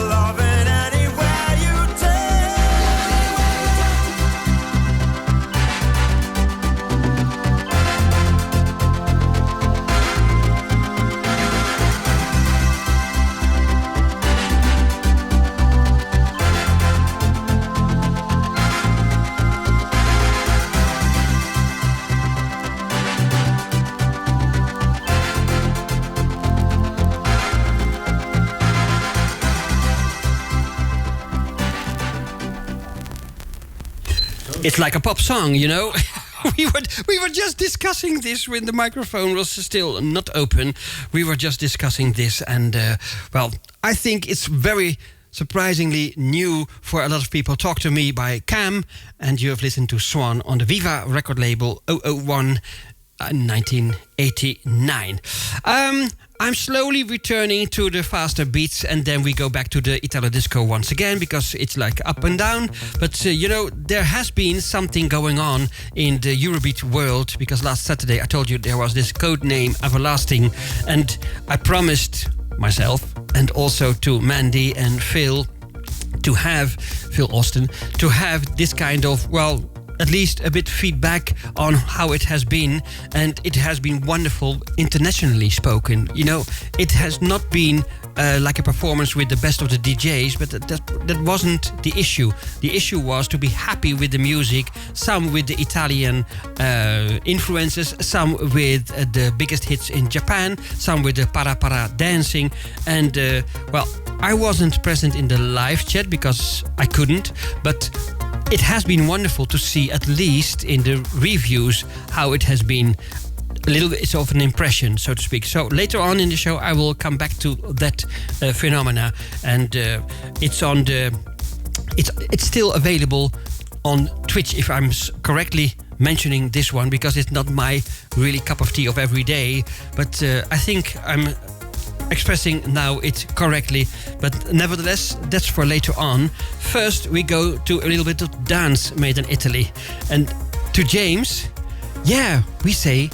loving anywhere you turn. It's like a pop song, you know. we were just discussing this when the microphone was still not open. We were just discussing this, and well, I think it's very surprisingly new for a lot of people. Talk to Me by Cam, and you have listened to Swan on the Viva record label 001 1989. I'm slowly returning to the faster beats, and then we go back to the Italo disco once again, because it's like up and down. But you know, there has been something going on in the Eurobeat world, because last Saturday I told you there was this code name Everlasting, and I promised myself and also to Mandy and Phil Austin, to have this kind of, well, at least a bit feedback on how it has been, and it has been wonderful internationally spoken. You know, it has not been like a performance with the best of the DJs, but that wasn't the issue. The issue was to be happy with the music, some with the Italian influences, some with the biggest hits in Japan, some with the para dancing, and well, I wasn't present in the live chat because I couldn't, but it has been wonderful to see, at least in the reviews, how it has been a little bit of an impression, so to speak. So later on in the show, I will come back to that phenomena, and it's on the. It's still available on Twitch, if I'm correctly mentioning this one, because it's not my really cup of tea of every day. But I think I'm expressing now it correctly, but nevertheless, that's for later on. First, we go to a little bit of dance made in Italy, and to James, yeah, we say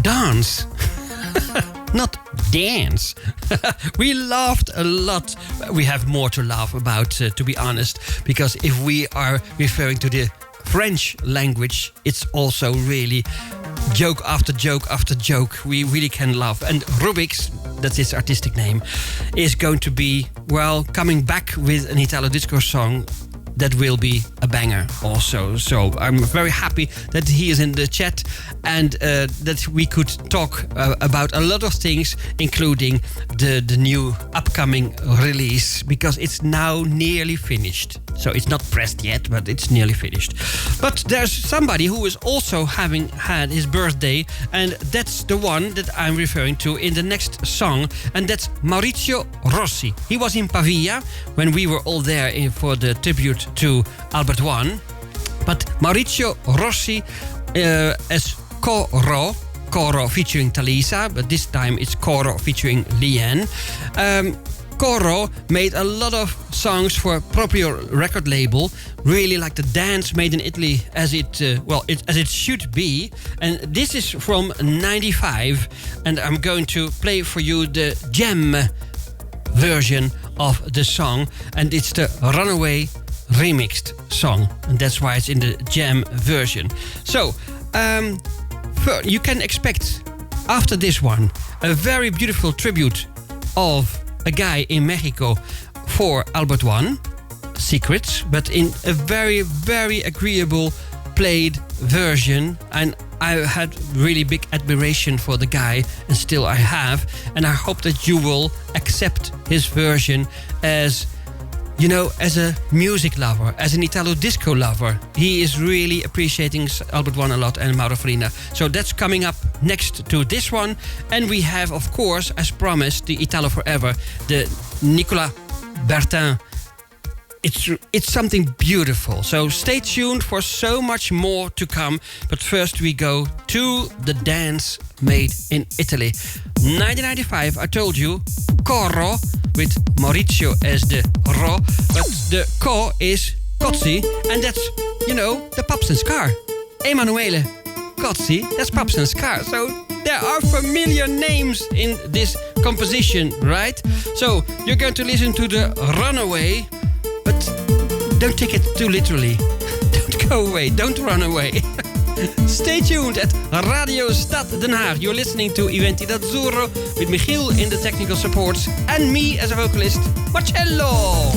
dance, not dance. We laughed a lot. We have more to laugh about, to be honest, because if we are referring to the French language, it's also really joke after joke after joke. We really can laugh. And Rubik's, that's his artistic name, is going to be, well, coming back with an Italo disco song that will be a banger also. So I'm very happy that he is in the chat, and that we could talk about a lot of things, including the new upcoming release, because it's now nearly finished. So it's not pressed yet, but it's nearly finished. But there's somebody who is also having had his birthday, and that's the one that I'm referring to in the next song, and that's Maurizio Rossi. He was in Pavia when we were all there for the tribute to Albert I. But Maurizio Rossi as Coro featuring Talisa, but this time it's Coro featuring Leanne. Coro made a lot of songs for Proprio record label, really like the dance made in Italy as it should be. And this is from '95, and I'm going to play for you the jam version of the song, and it's the Runaway remixed song, and that's why it's in the jam version. So you can expect after this one a very beautiful tribute of a guy in Mexico for Albert I, Secrets, but in a very, very agreeable played version. And I had really big admiration for the guy, and still I have, and I hope that you will accept his version as, you know, as a music lover, as an Italo disco lover. He is really appreciating Albert I a lot, and Mauro Farina. So that's coming up next to this one. And we have, of course, as promised, the Italo Forever, the Nicolas Bertin. It's something beautiful. So stay tuned for so much more to come. But first we go to the dance made in Italy. 1995, I told you, Coro, with Maurizio as the Ro, but the Co is Cozzi, and that's, you know, the Paps and Scar. Emanuele Cozzi, that's Paps and Scar. So there are familiar names in this composition, right? So you're going to listen to the Runaway, but don't take it too literally. Don't go away, don't run away. Stay tuned at Radio Stad Den Haag. You're listening to Iventi d'Azzurro with Michiel in the technical supports and me as a vocalist, Marcello.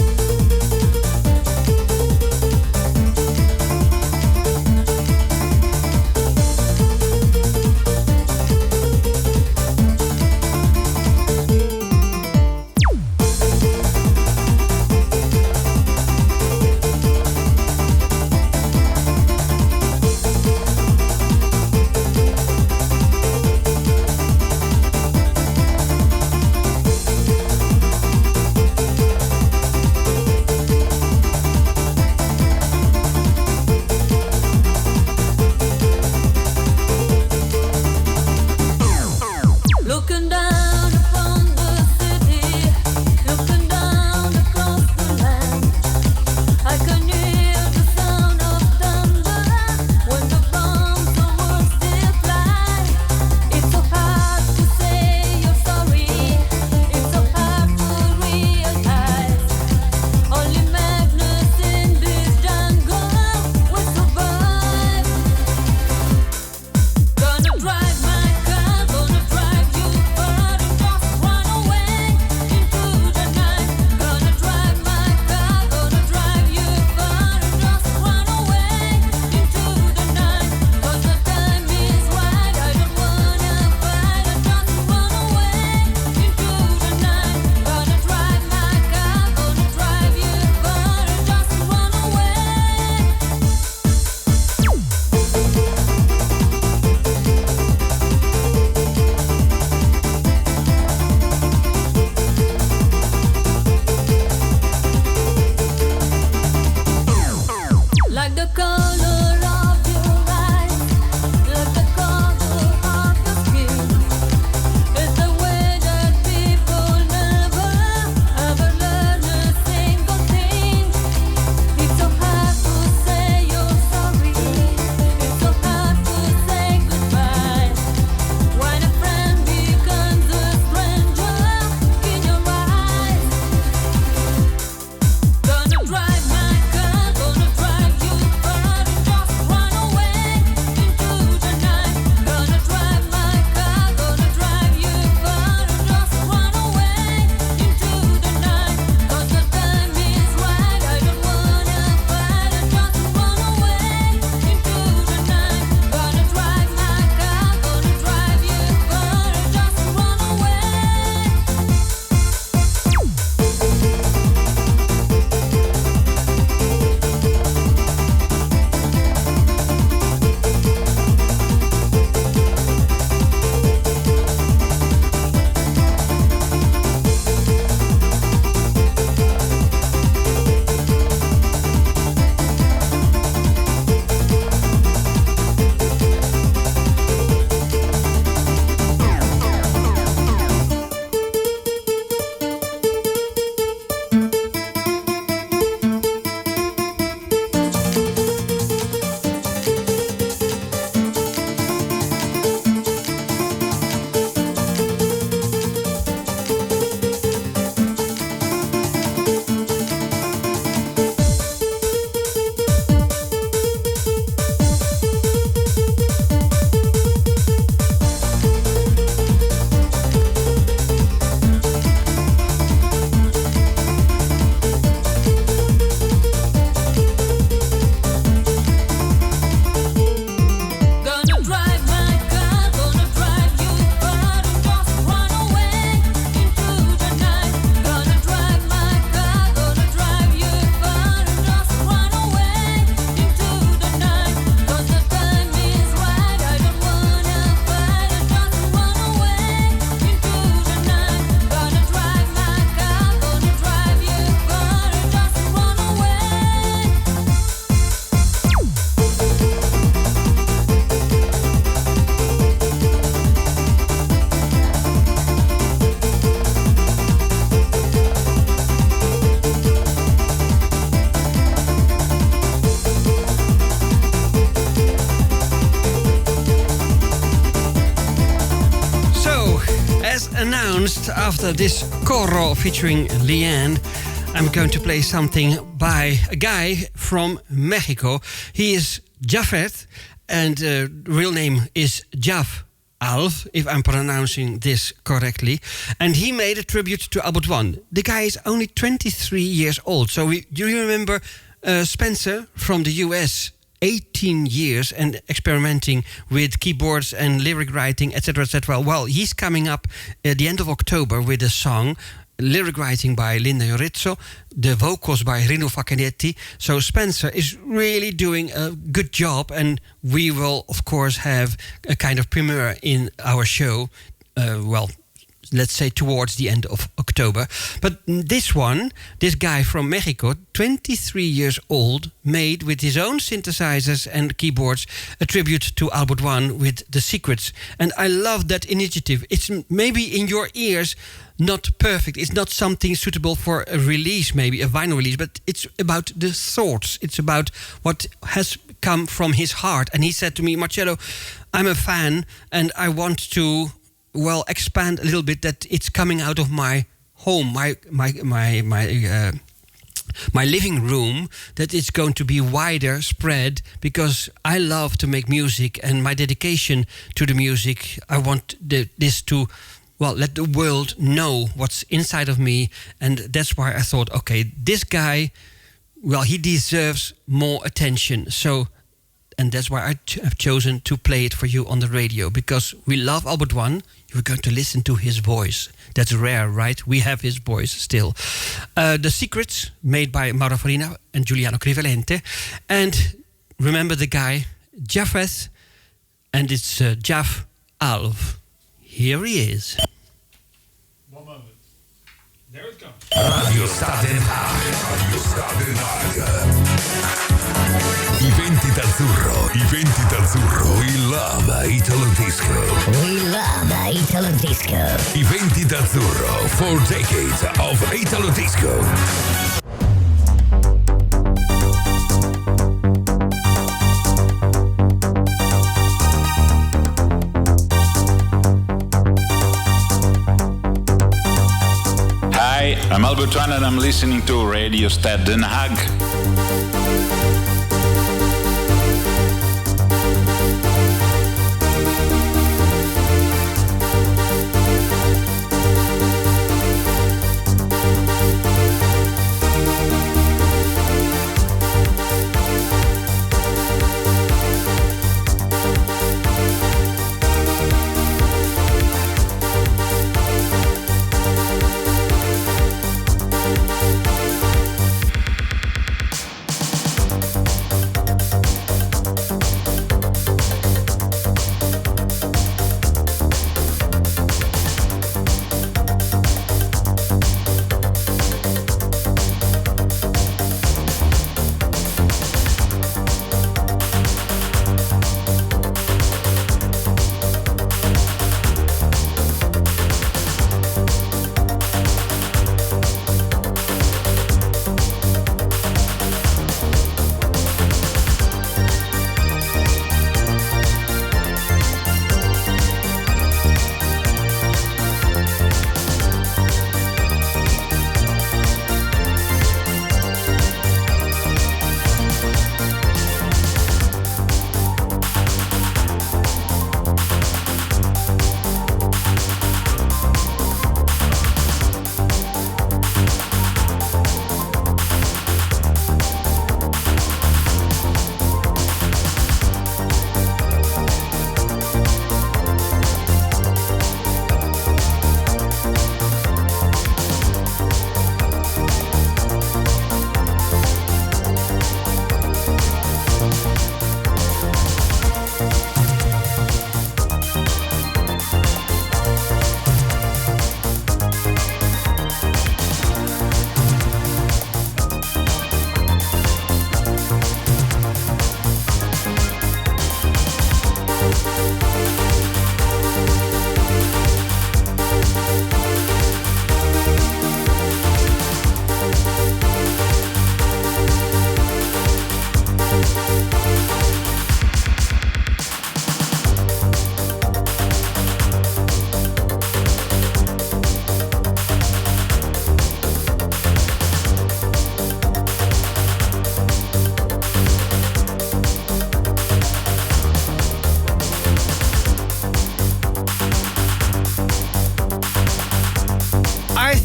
as announced, after this coro featuring Leanne, I'm going to play something by a guy from Mexico. He is Jafet, and real name is Jaf Alf, if I'm pronouncing this correctly. And he made a tribute to Albert One. The guy is only 23 years old. So do you remember Spencer from the US? 18 years and experimenting with keyboards and lyric writing, etc., etc. Well, he's coming up at the end of October with a song, lyric writing by Linda Iorizzo, the vocals by Rino Facchinetti. So Spencer is really doing a good job, and we will, of course, have a kind of premiere in our show, let's say towards the end of October. But this guy from Mexico, 23 years old, made with his own synthesizers and keyboards a tribute to Albert One with The Secrets. And I love that initiative. It's maybe in your ears not perfect. It's not something suitable for a release, maybe a vinyl release, but it's about the thoughts. It's about what has come from his heart. And he said to me, Marcello, I'm a fan and I want to expand a little bit, that it's coming out of my home, my living room, that it's going to be wider spread, because I love to make music, and my dedication to the music, I want this to let the world know what's inside of me. And that's why I thought, okay, this guy, he deserves more attention. And that's why I have chosen to play it for you on the radio, because we love Albert One. You're going to listen to his voice. That's rare, right? We have his voice still. The Secrets, made by Mauro Farina and Giuliano Crivalente. And remember the guy, Jafeth, and it's Jaf Alv. Here he is. One moment. There it comes. Radio Stad in Haag. Radio Stad in Haag. Iventi d'Azzurro, we love Italo Disco. We love Italo Disco. Iventi d'Azzurro, 4 decades of Italo Disco. Hi, I'm Albert One and I'm listening to Radio Stad in Haag.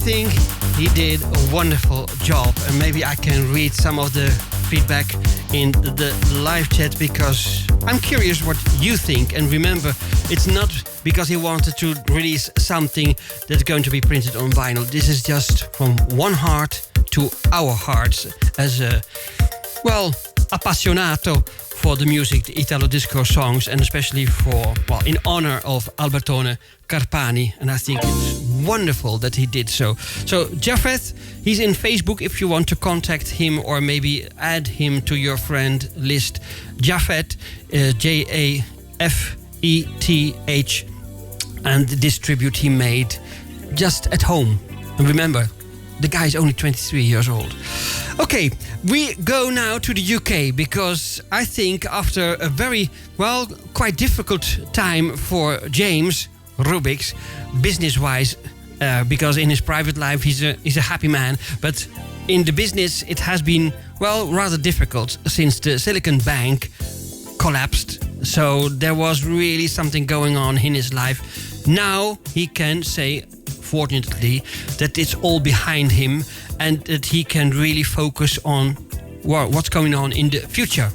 think he did a wonderful job. And maybe I can read some of the feedback in the live chat, because I'm curious what you think. And remember, it's not because he wanted to release something that's going to be printed on vinyl. This is just from one heart to our hearts as a, well, appassionato for the music, the Italo disco songs, and especially for, well, in honor of Albertone Carpani. And I think it's wonderful that he did so. So Japheth, he's in Facebook if you want to contact him or maybe add him to your friend list. Japheth, Japheth, and this tribute he made just at home. And remember, the guy's only 23 years old. Okay, we go now to the UK, because I think after a very, well, quite difficult time for James Rubix, business-wise, because in his private life he's a happy man, but in the business it has been, well, rather difficult since the Silicon Bank collapsed. So there was really something going on in his life. Now he can say, fortunately, that it's all behind him and that he can really focus on, well, what's going on in the future.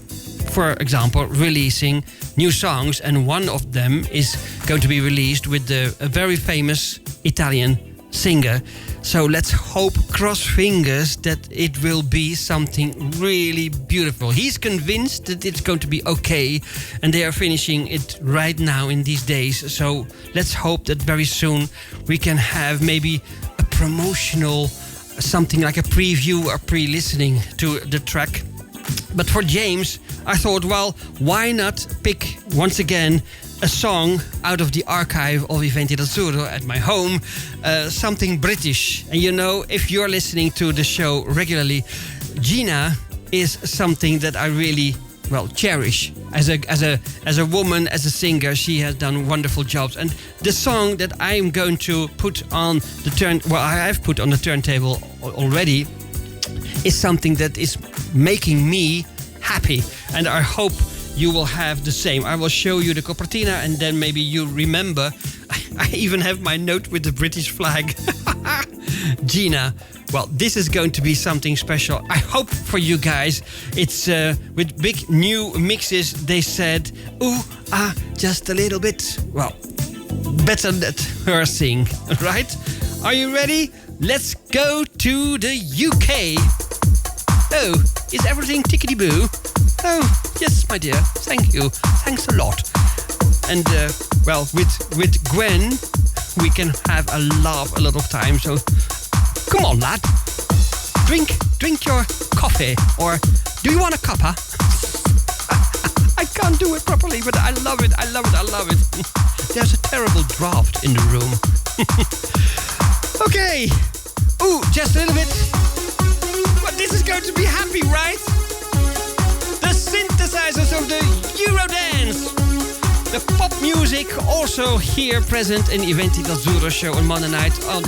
For example, releasing new songs, and one of them is going to be released with a very famous Italian singer. So let's hope, cross fingers, that it will be something really beautiful. He's convinced that it's going to be okay, and they are finishing it right now in these days. So let's hope that very soon we can have maybe a promotional, something like a preview or pre-listening to the track. But for James, I thought, well, why not pick once again a song out of the archive of Iventi d'Azzurro at my home, something British. And you know, if you're listening to the show regularly, Gina is something that I really, well, cherish. As a woman, as a singer, she has done wonderful jobs. And the song that I'm going to put on the I have put on the turntable already, is something that is making me happy. And I hope you will have the same. I will show you the copertina, and then maybe you remember. I even have my note with the British flag. Gina. Well, this is going to be something special. I hope for you guys. It's with big new mixes. They said, ooh, just a little bit. Well, better let her sing, right? Are you ready? Let's go to the UK. Oh, is everything tickety-boo? Oh, yes, my dear. Thank you. Thanks a lot. And, well, with Gwen, we can have a laugh a lot of time. So, come on, lad. Drink your coffee. Or, do you want a cuppa? I can't do it properly, but I love it. I love it. I love it. There's a terrible draft in the room. Okay. Ooh, just a little bit. But this is going to be happy, right? The synthesizers of the Eurodance. The pop music also here present in Iventi d'Azzurro show on Monday night on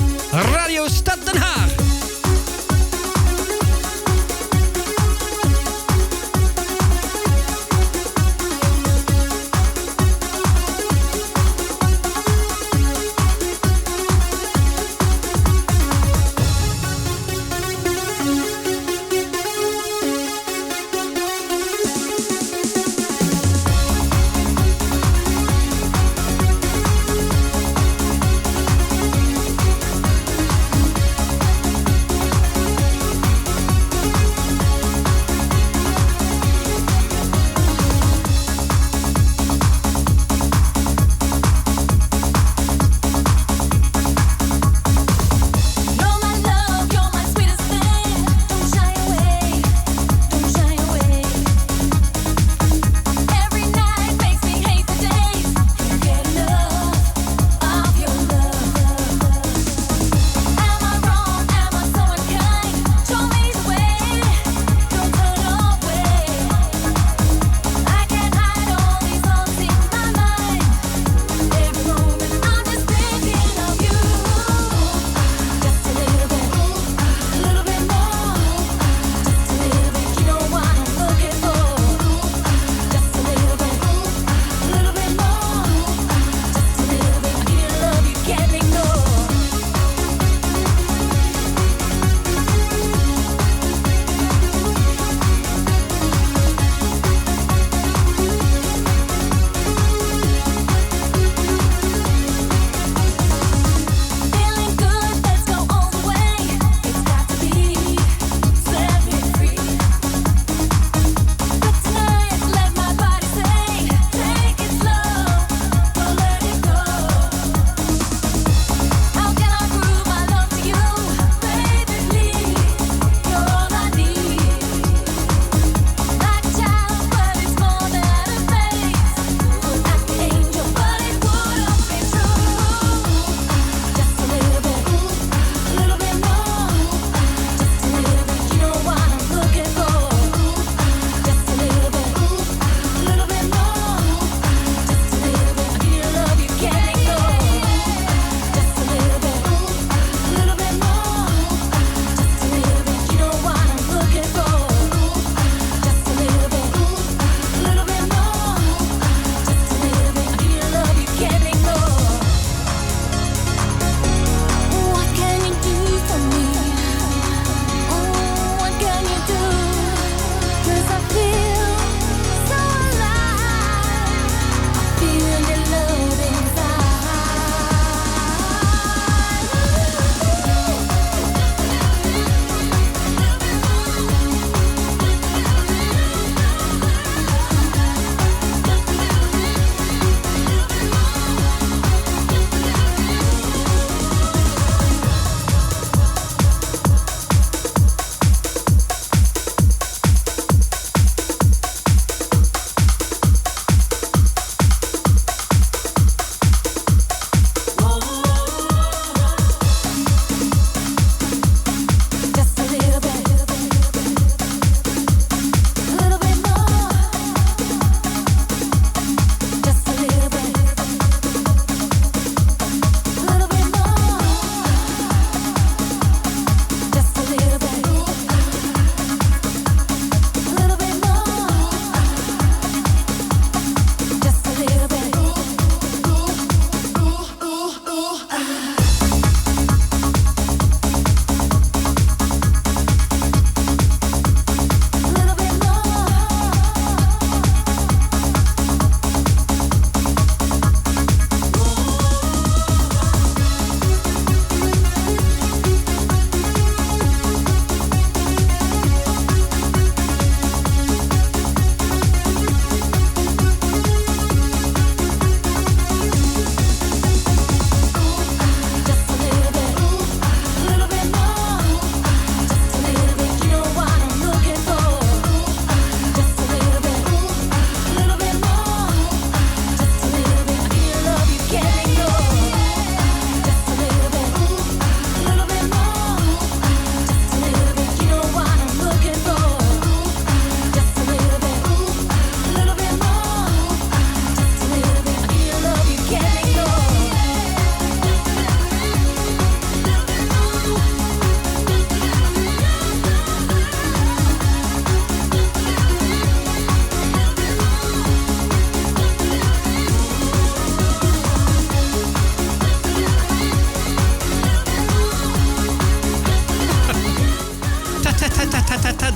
Radio Stad Den Haag.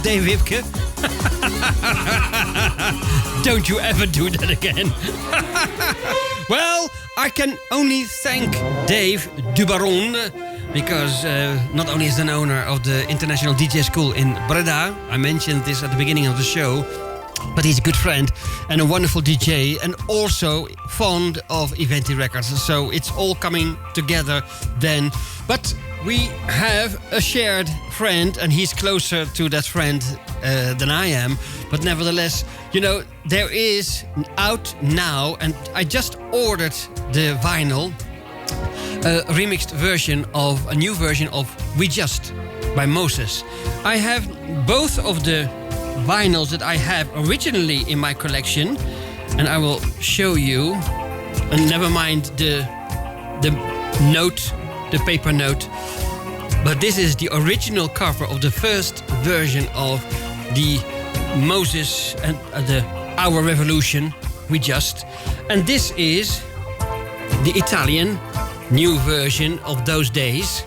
Dave Wipke. Don't you ever do that again. Well, I can only thank Dave Dubaron, because not only is he an owner of the International DJ School in Breda, I mentioned this at the beginning of the show, but he's a good friend and a wonderful DJ, and also fond of Iventi records. So it's all coming together then. But we have a shared friend, and he's closer to that friend than I am. But nevertheless, you know, there is out now, and I just ordered the vinyl, a remixed version of, a new version of We Just by Moses. I have both of the vinyls that I have originally in my collection, and I will show you. And never mind the note, the paper note, but this is the original cover of the first version of the Moses and the Our Revolution, We Just, and this is the Italian new version of Those Days.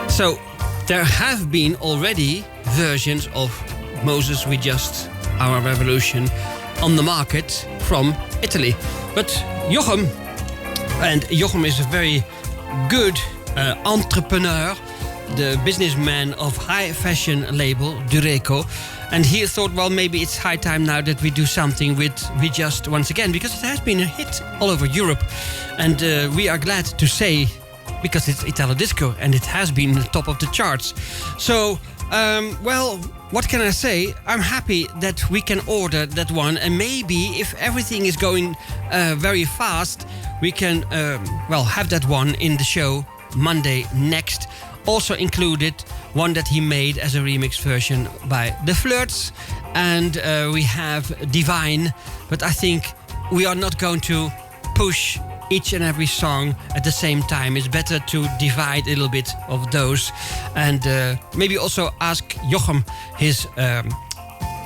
So there have been already versions of Moses, We Just, Our Revolution on the market from Italy. But Jochem, and Jochem is a very good entrepreneur, the businessman of high fashion label Dureco, and he thought, well, maybe it's high time now that we do something with We Just once again, because it has been a hit all over Europe, and we are glad to say, because it's Italo Disco and it has been the top of the charts. So well, what can I say? I'm happy that we can order that one, and maybe if everything is going very fast, we can well, have that one in the show Monday next. Also included one that he made as a remix version by The Flirts, and we have Divine, but I think we are not going to push each and every song at the same time. It's better to divide a little bit of those, and maybe also ask Jochem his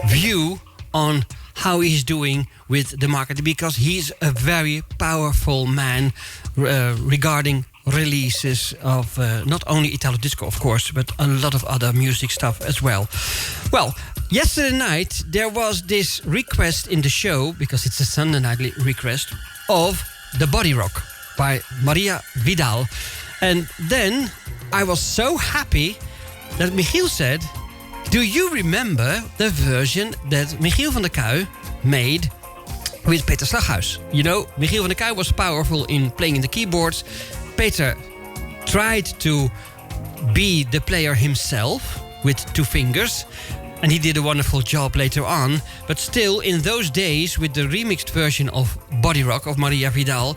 view on how he's doing with the market, because he's a very powerful man regarding releases of not only Italo Disco, of course, but a lot of other music stuff as well. Well, yesterday night there was this request in the show, because it's a Sunday night request, of The Body Rock by Maria Vidal. And then I was so happy that Michiel said, do you remember the version that Michiel van der Kuij made with Peter Slaghuis? You know, Michiel van der Kuij was powerful in playing the keyboards. Peter tried to be the player himself with two fingers, and he did a wonderful job later on. But still, in those days, with the remixed version of Body Rock of Maria Vidal,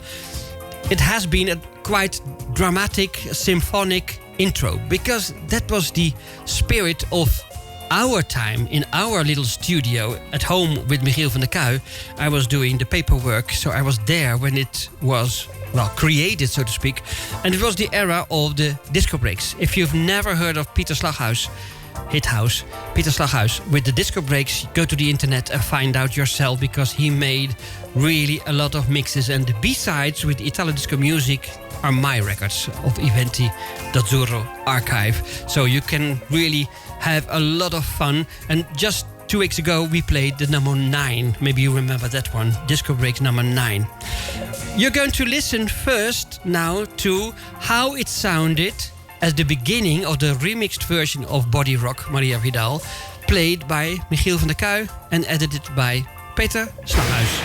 it has been a quite dramatic, symphonic intro, because that was the spirit of our time in our little studio at home with Michiel van der Kuij. I was doing the paperwork, so I was there when it was, well, created, so to speak. And it was the era of the disco breaks. If you've never heard of Peter Slaghuis, Hit House, Peter Slaghuis with the disco breaks, go to the internet and find out yourself, because he made really a lot of mixes, and the B-sides with Italo Disco music are my records of Iventi d'Azzurro archive. So you can really have a lot of fun. And just 2 weeks ago we played the number 9. Maybe you remember that one, Disco Breaks number 9. You're going to listen first now to how it sounded as the beginning of the remixed version of Body Rock, Maria Vidal, played by Michiel van der Kuij and edited by Peter Slaghuis.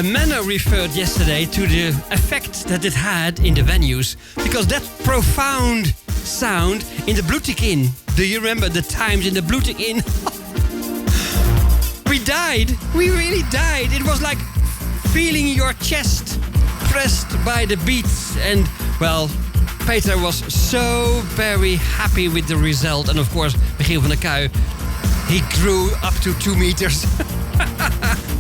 Manor referred yesterday to the effect that it had in the venues, because that profound sound in the Blutig Inn. Do you remember the times in the Blutig Inn? We died. We really died. It was like feeling your chest pressed by the beats. And, well, Peter was so very happy with the result. And, of course, Michiel van der Kuij, he grew up to 2 meters.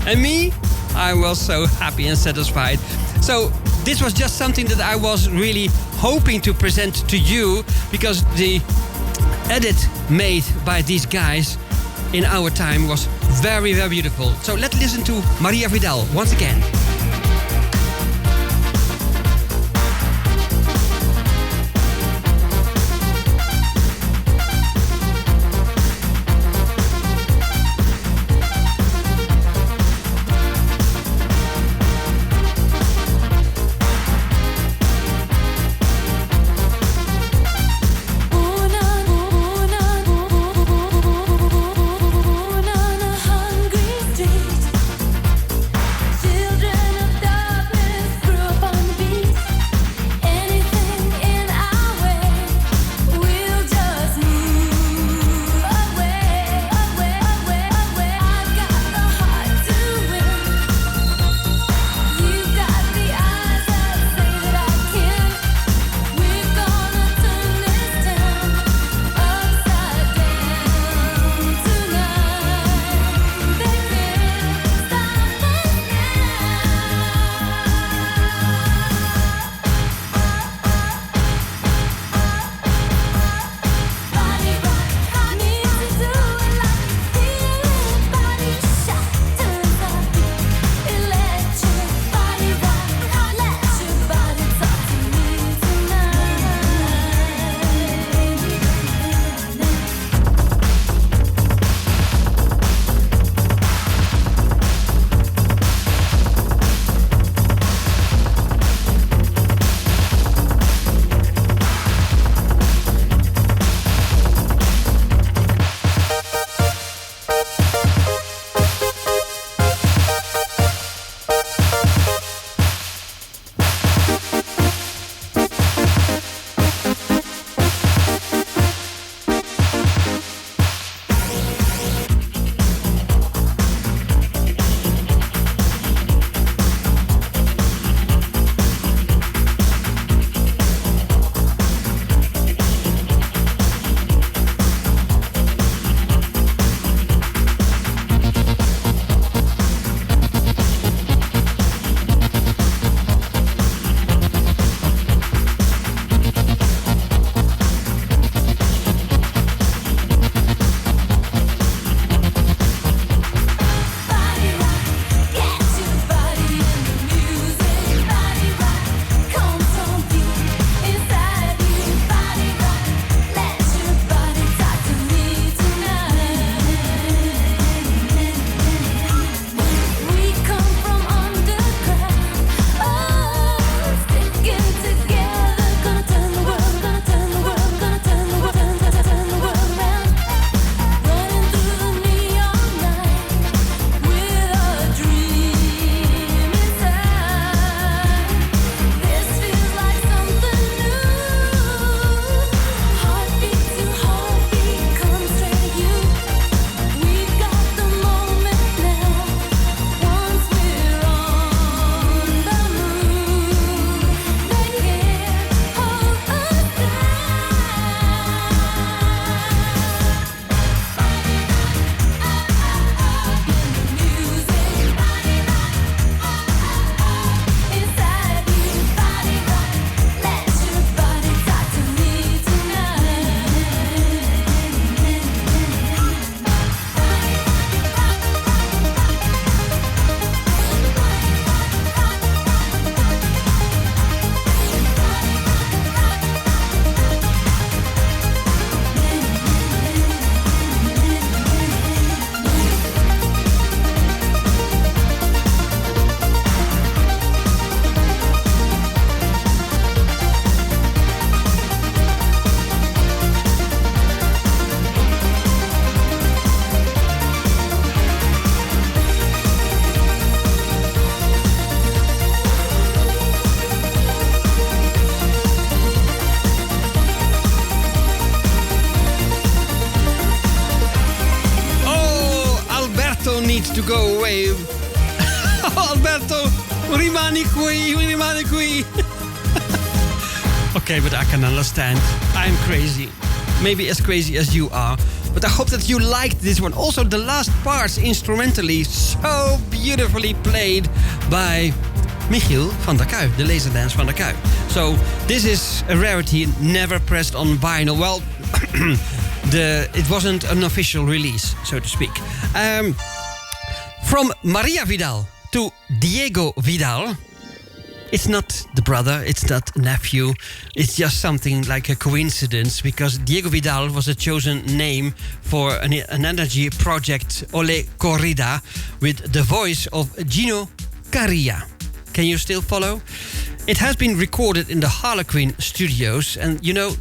And me, I was so happy and satisfied. So this was just something that I was really hoping to present to you, because the edit made by these guys in our time was very, very beautiful. So let's listen to Maria Vidal once again. Children Alberto needs to go away. Alberto, rimani qui. Okay, but I can understand. I'm crazy. Maybe as crazy as you are. But I hope that you liked this one. Also, the last parts instrumentally so beautifully played by Michiel van der Kuij, the Laserdance van der Kuij. So this is a rarity, never pressed on vinyl. Well, it wasn't an official release, so to speak. From Maria Vidal to Diego Vidal. It's not the brother, it's not nephew. It's just something like a coincidence, because Diego Vidal was a chosen name for an energy project, Ole Corrida, with the voice of Gino Caria. Can you still follow? It has been recorded in the Harlequin studios, and you know,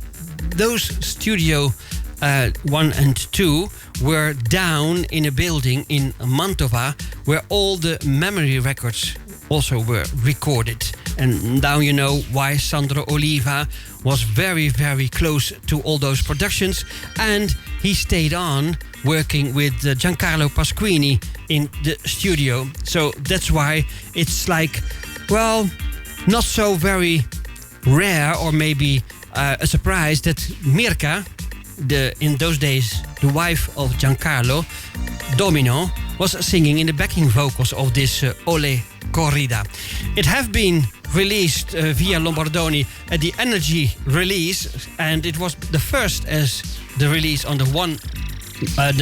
those studio 1 and 2 were down in a building in Mantova where all the memory records also were recorded. And now you know why Sandro Oliva was very, very close to all those productions, and he stayed on working with Giancarlo Pasquini in the studio. So that's why it's like, well, not so very rare, or maybe a surprise, that Mirka, in those days the wife of Giancarlo, Domino, was singing in the backing vocals of this Ole Corrida. It has been released via Lombardoni at the Energy release, and it was the first as the release on the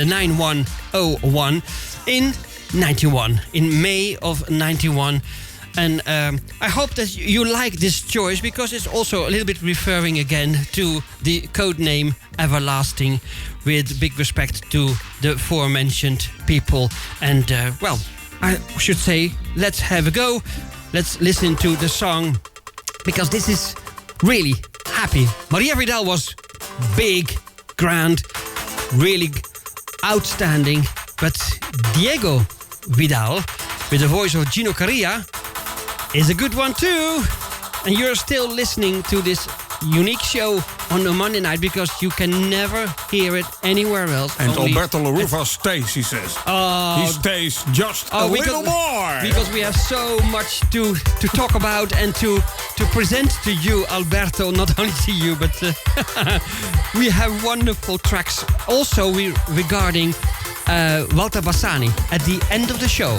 9101 in 91, in May of 91. And I hope that you like this choice, because it's also a little bit referring again to the code name Everlasting, with big respect to the aforementioned people. And well, I should say, let's have a go. Let's listen to the song, because this is really happy. Maria Vidal was big, grand, really outstanding. But Diego Vidal, with the voice of Gino Caria, is a good one too. And you're still listening to this unique show on a Monday night, because you can never hear it anywhere else. And Alberto Laruva stays, he says. He stays just a little more. Because we have so much to talk about and to present to you, Alberto. Not only to you, but we have wonderful tracks also regarding Walter Bassani at the end of the show.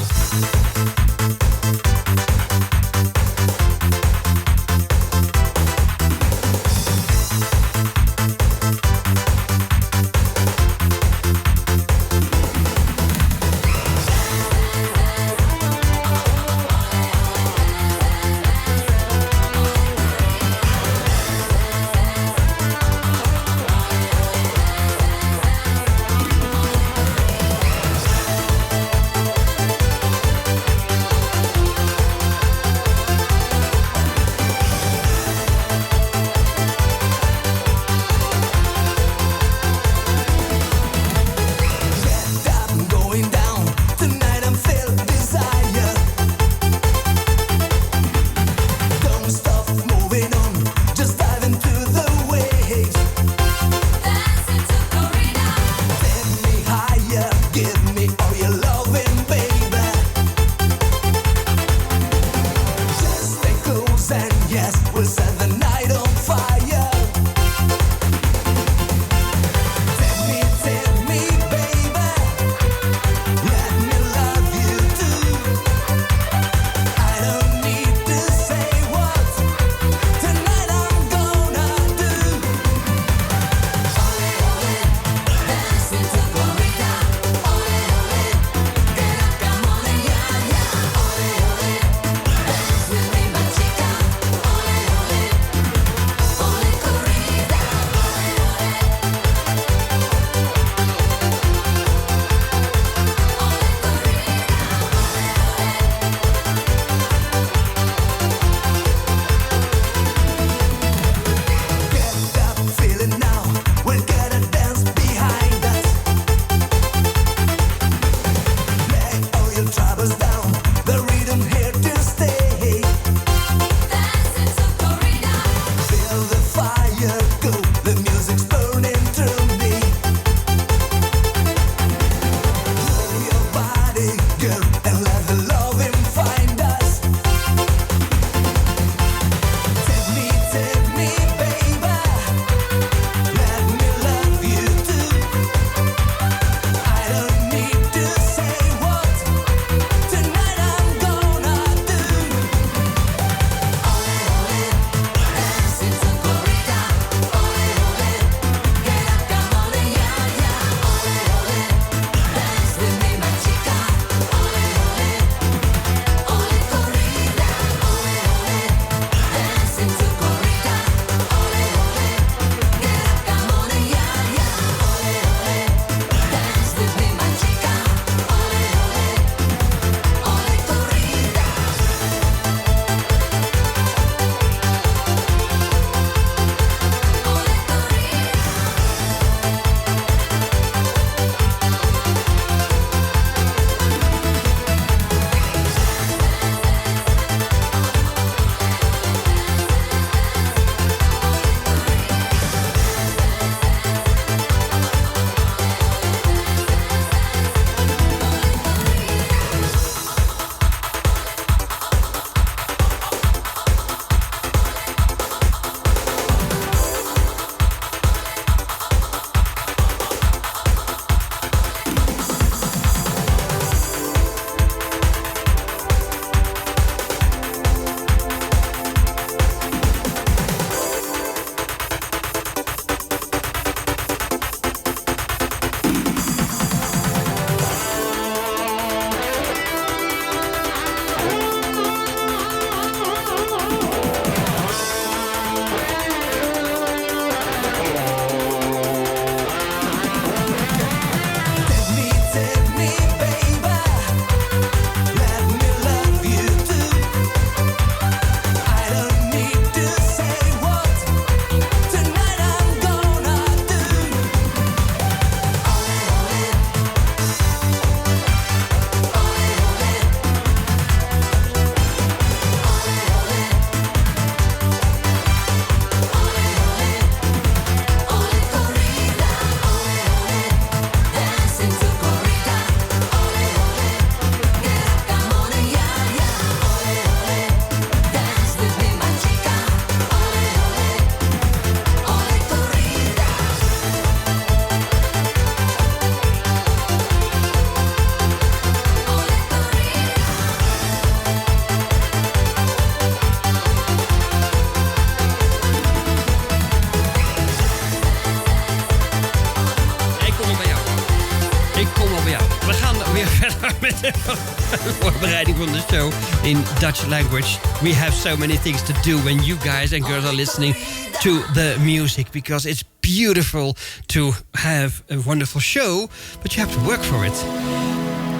voorbereiding van de show in Dutch language. We have so many things to do when you guys and girls are listening to the music, because it's beautiful to have a wonderful show, but you have to work for it.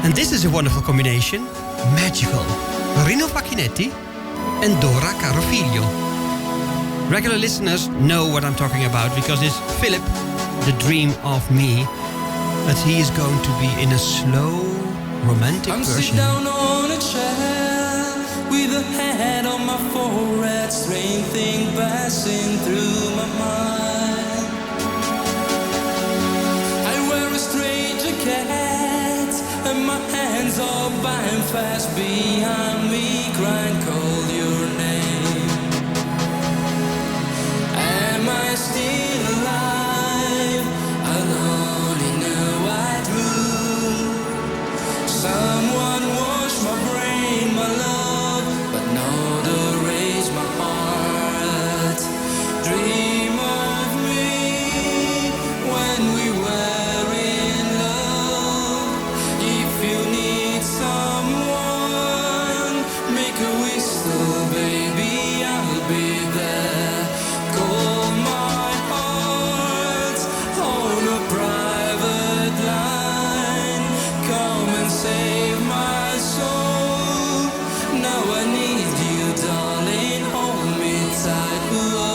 And this is a wonderful combination. Magical. Rino Facchinetti and Dora Carofiglio. Regular listeners know what I'm talking about, because it's Philip, the dream of me, but he is going to be in a slow, romantic version. I'm sitting down on a chair with a hand on my forehead, strange thing passing through my mind. I wear a strange jacket and my hands are bind fast behind me, crying, call your name. Am I still alive, alone in a white room? Someone wash my brain, my love, but no to raise my heart. Dream of me when we were in love. If you need someone, make a whistle, baby, I'll be there. Call my heart on a private line. Come and save my soul. Now I need you, darling. Hold me tight. Whoa.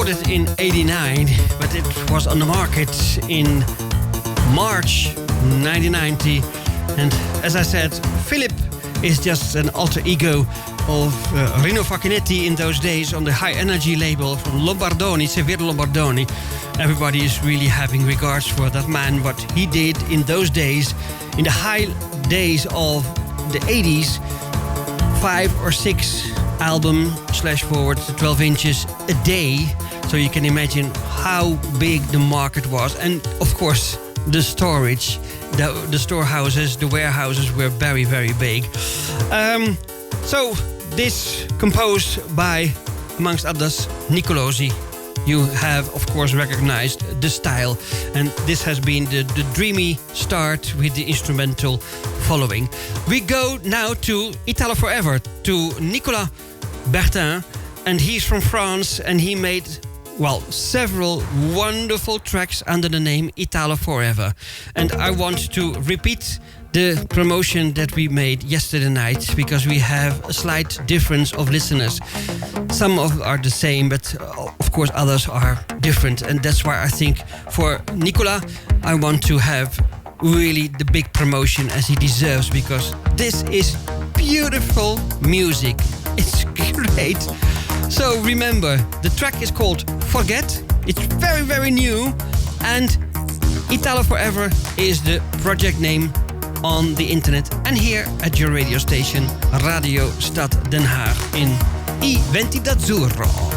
recorded in '89, but it was on the market in March 1990. And as I said, Philip is just an alter ego of Rino Facchinetti in those days on the high energy label from Lombardoni, Severo Lombardoni. Everybody is really having regards for that man, what he did in those days, in the high days of the 80s, 5 or 6 album / forward to 12 inches a day. So you can imagine how big the market was. And of course, the storage, the storehouses, the warehouses were very, very big. So this composed by, amongst others, Nicolosi. You have, of course, recognized the style. And this has been the dreamy start with the instrumental following. We go now to Italo Forever, to Nicolas Bertin. And he's from France, and he made, well, several wonderful tracks under the name Italo Forever. And I want to repeat the promotion that we made yesterday night, because we have a slight difference of listeners. Some are the same, but of course others are different. And that's why I think for Nicola, I want to have really the big promotion as he deserves, because this is beautiful music. It's great. So remember, the track is called Forget. It's very, very new. And Italo Forever is the project name on the internet and here at your radio station, Radio Stad Den Haag in Iventi d'Azzurro.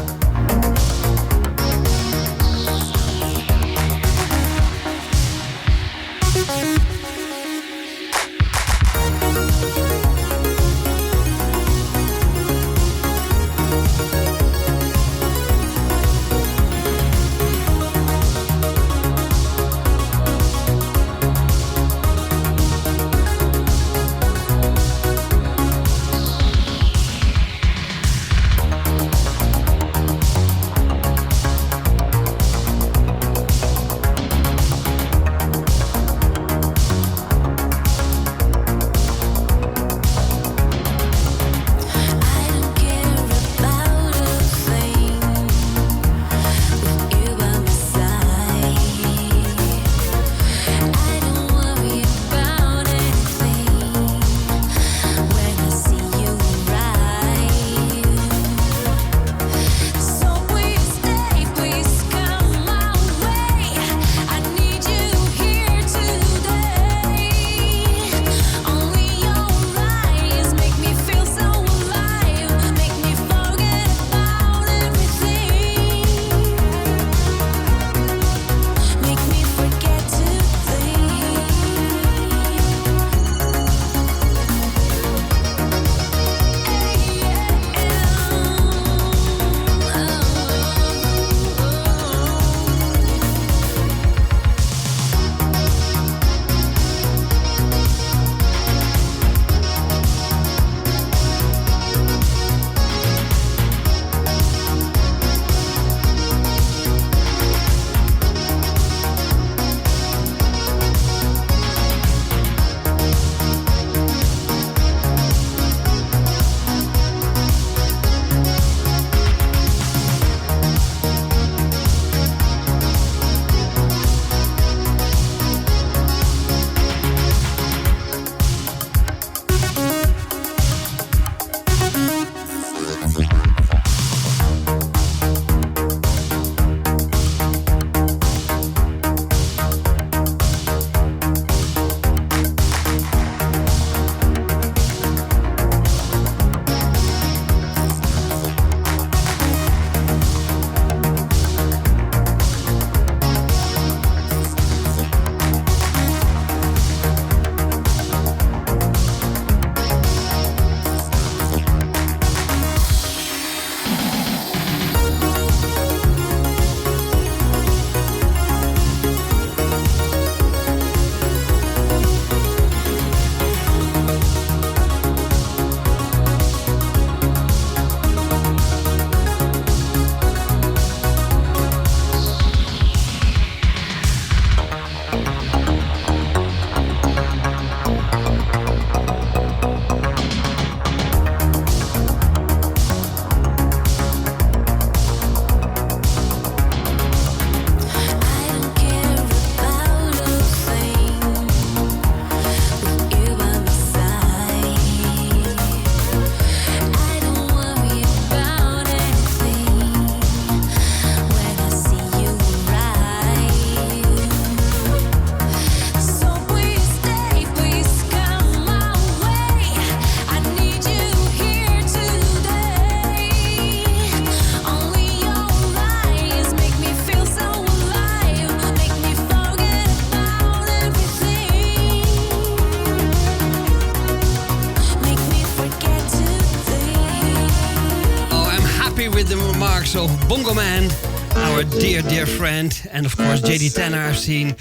So Bongo Man, our dear, dear friend, and of course JD Tanner I've seen.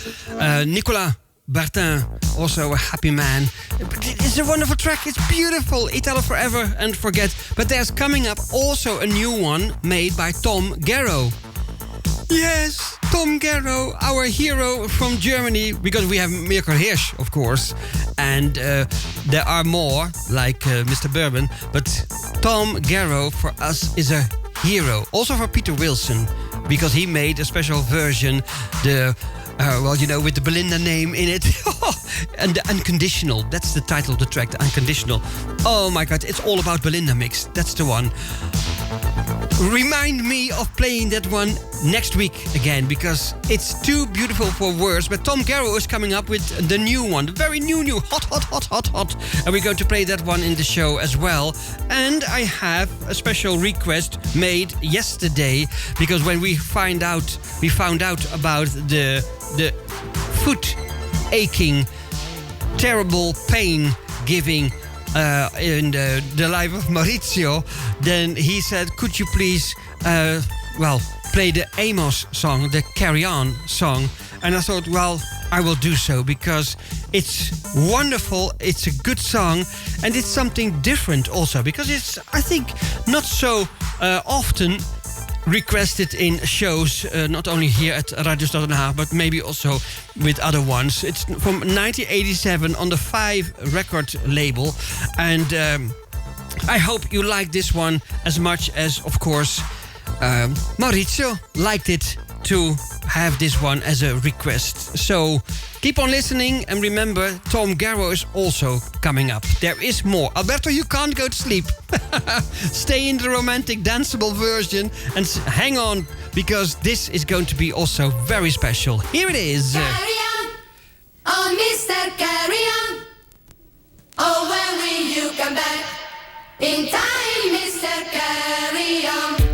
Nicolas Bertin, also a happy man. It's a wonderful track, it's beautiful. Italo Forever and Forget. But there's coming up also a new one made by Tom Garrow. Yes, Tom Garrow, our hero from Germany, because we have Mirko Hirsch, of course, and there are more, like Mr. Bourbon, but Tom Garrow for us is a hero. Also for Peter Wilson, because he made a special version, with the Belinda name in it. And the Unconditional, that's the title of the track, the Unconditional. Oh my God, it's all about Belinda mix, that's the one. Remind me of playing that one next week again, because it's too beautiful for words. But Tom Garrow is coming up with the new one, the very new, hot. And we're going to play that one in the show as well. And I have a special request made yesterday, because when we found out about the foot aching, terrible pain giving in the life of Maurizio, then he said, could you please play the Amos song, the Carry On song? And I thought, well, I will do so, because it's wonderful, it's a good song, and it's something different also, because it's, I think, not so often requested in shows, not only here at Radio Stad Den Haag, but maybe also with other ones. It's from 1987 on the 5 record label, and I hope you like this one as much as, of course, Maurizio liked it to have this one as a request. So keep on listening, and remember, Tom Garrow is also coming up. There is more. Alberto, you can't go to sleep. Stay in the romantic, danceable version and hang on, because this is going to be also very special. Here it is. Carry on, oh Mr. Carry on. Oh, when will you come back? In time, Mr. Carry on.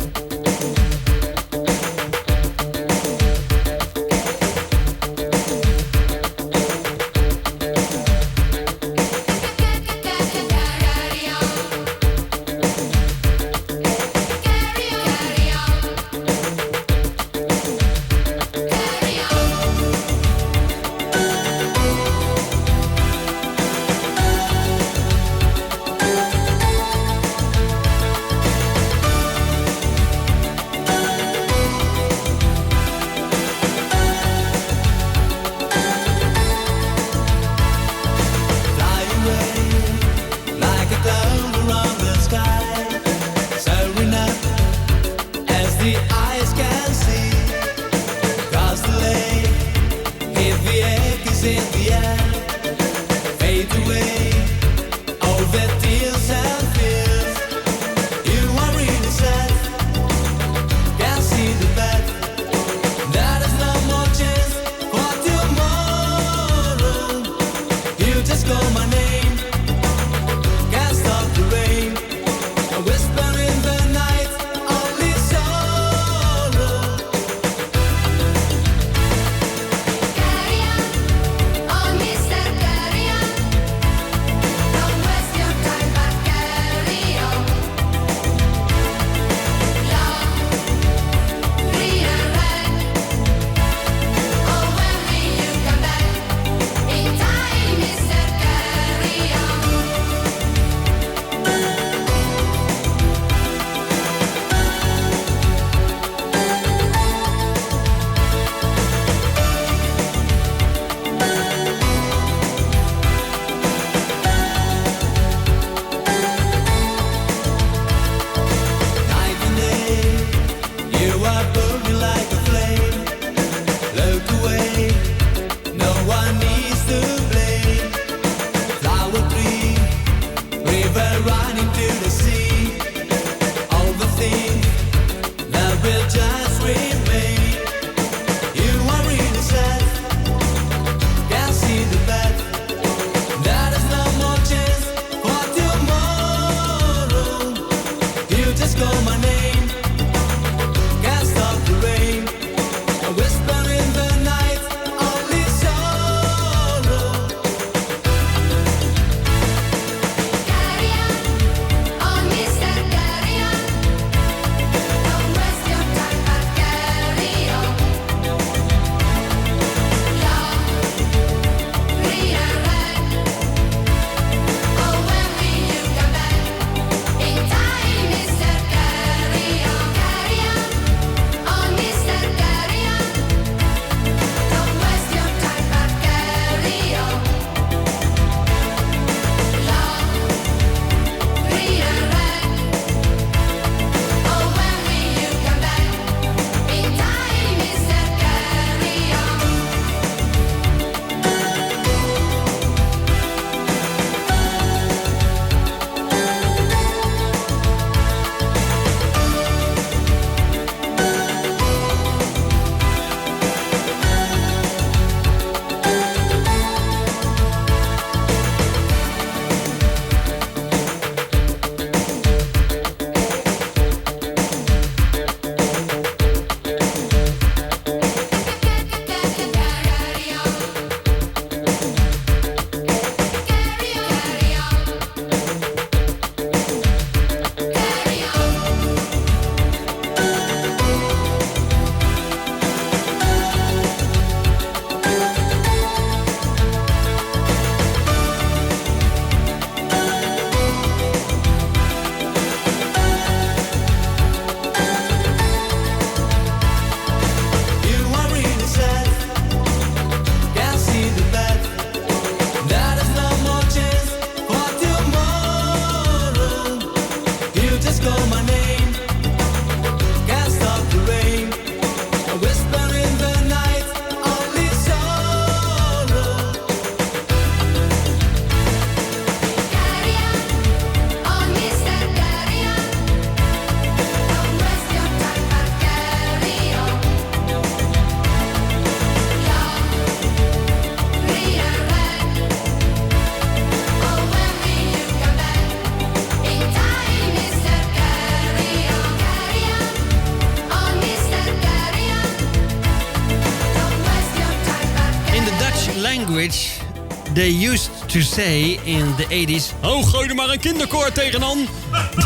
they used to say in the 80s... Oh, gooi er maar een kinderkoor tegenaan.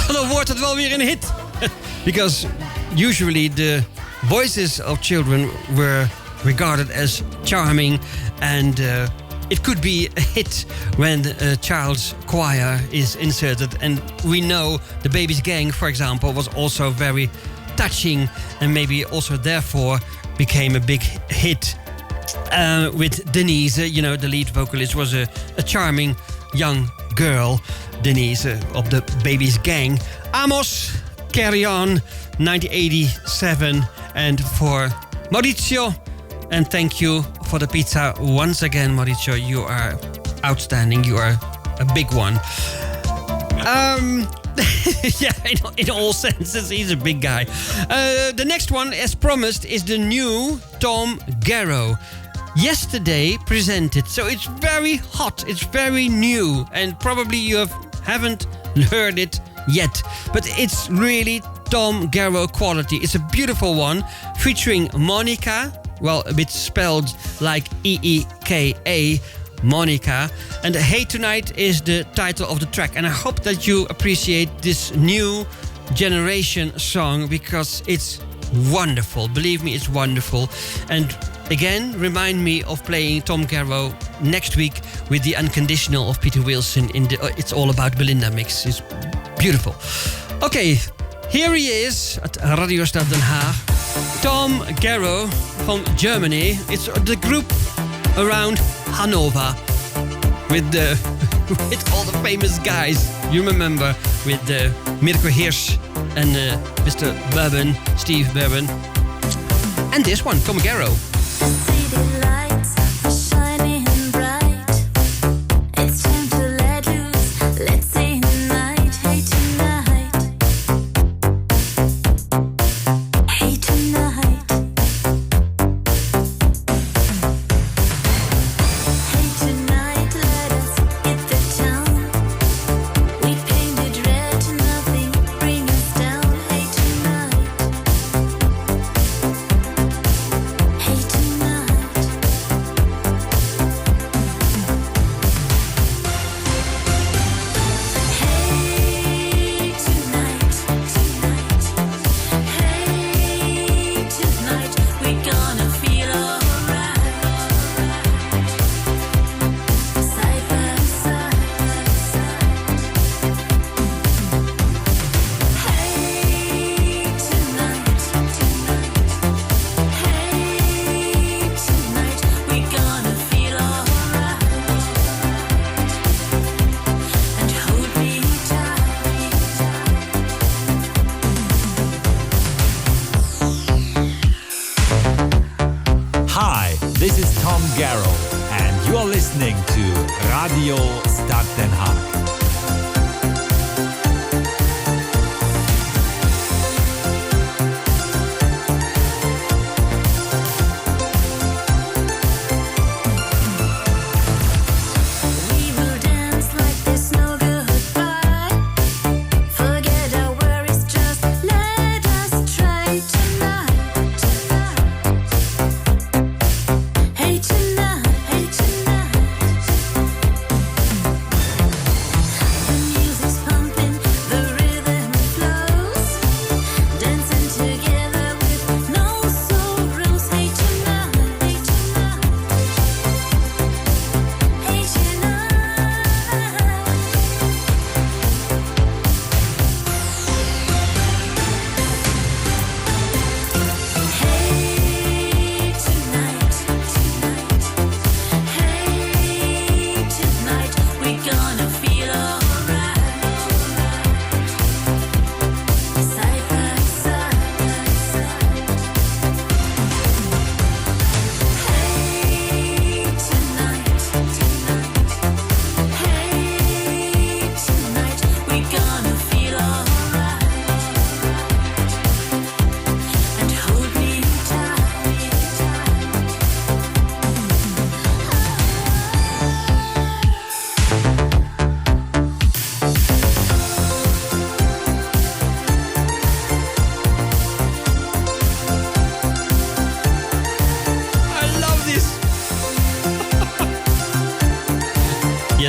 Dan wordt het wel weer een hit. Because usually the voices of children were regarded as charming, and it could be a hit when a child's choir is inserted. And we know the Baby's Gang, for example, was also very touching, and maybe also therefore became a big hit. With Denise, you know, the lead vocalist was a charming young girl, Denise of the Baby's Gang. Amos, Carry On, 1987. And for Maurizio, and thank you for the pizza once again, Maurizio. You are outstanding. You are a big one. Yeah, in all senses, he's a big guy. The next one, as promised, is the new Tom Garrow. Yesterday presented, so it's very hot, it's very new, and probably you haven't heard it yet, but it's really Tom Garrow quality. It's a beautiful one, featuring Monica, well, a bit spelled like E-E-K-A, Monica, and Hey Tonight is the title of the track, and I hope that you appreciate this new generation song, because it's wonderful. Believe me, it's wonderful. And again, remind me of playing Tom Garrow next week with the Unconditional of Peter Wilson in the It's All About Belinda mix. It's beautiful. Okay, here he is at Radio Stad Den Haag. Tom Garrow from Germany. It's the group around Hanover with with all the famous guys. You remember with Mirko Hirsch and Mr. Bourbon, Steve Bourbon. And this one, Tom Garrow. City lights are shining bright. It's time to let loose. Let's say night, hey tonight. Hey tonight. Hey tonight, let us hit the town. We painted red to nothing, bring us down. Hey tonight. Hey tonight. Hey tonight, tonight. Hey tonight, we're gonna feel alright. Side by side. Hey tonight, tonight. Hey tonight, we're gonna feel alright. And hold me tight. Hi, this is Tom Garrow, and you are listening to Radio Stad Den Haag. We will dance like there's no goodbye. Forget our worries, just let us try tonight. Hey tonight, hey tonight.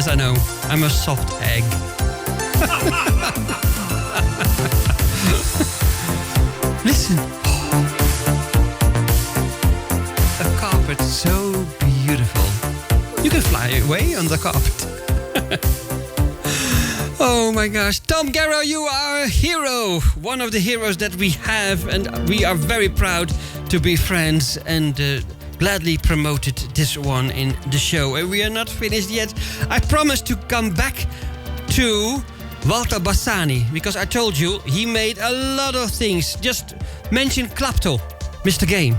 Yes, I know. I'm a soft egg. Listen. A carpet so beautiful. You can fly away on the carpet. Oh my gosh. Tom Garrow, you are a hero. One of the heroes that we have. And we are very proud to be friends and gladly promoted this one in the show. And we are not finished yet. I promised to come back to Walter Bassani, because I told you he made a lot of things. Just mention Klapto, Mr. Game.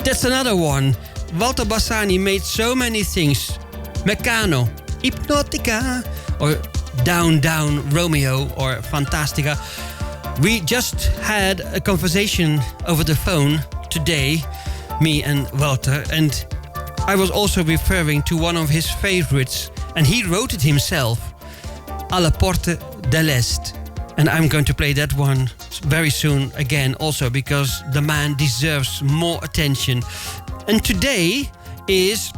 That's another one. Walter Bassani made so many things. Meccano, Hypnotica, or Down Down Romeo, or Fantastica. We just had a conversation over the phone today, me and Walter, and I was also referring to one of his favorites, and he wrote it himself, Alla Porte dell'Est. And I'm going to play that one very soon again also, because the man deserves more attention. And today is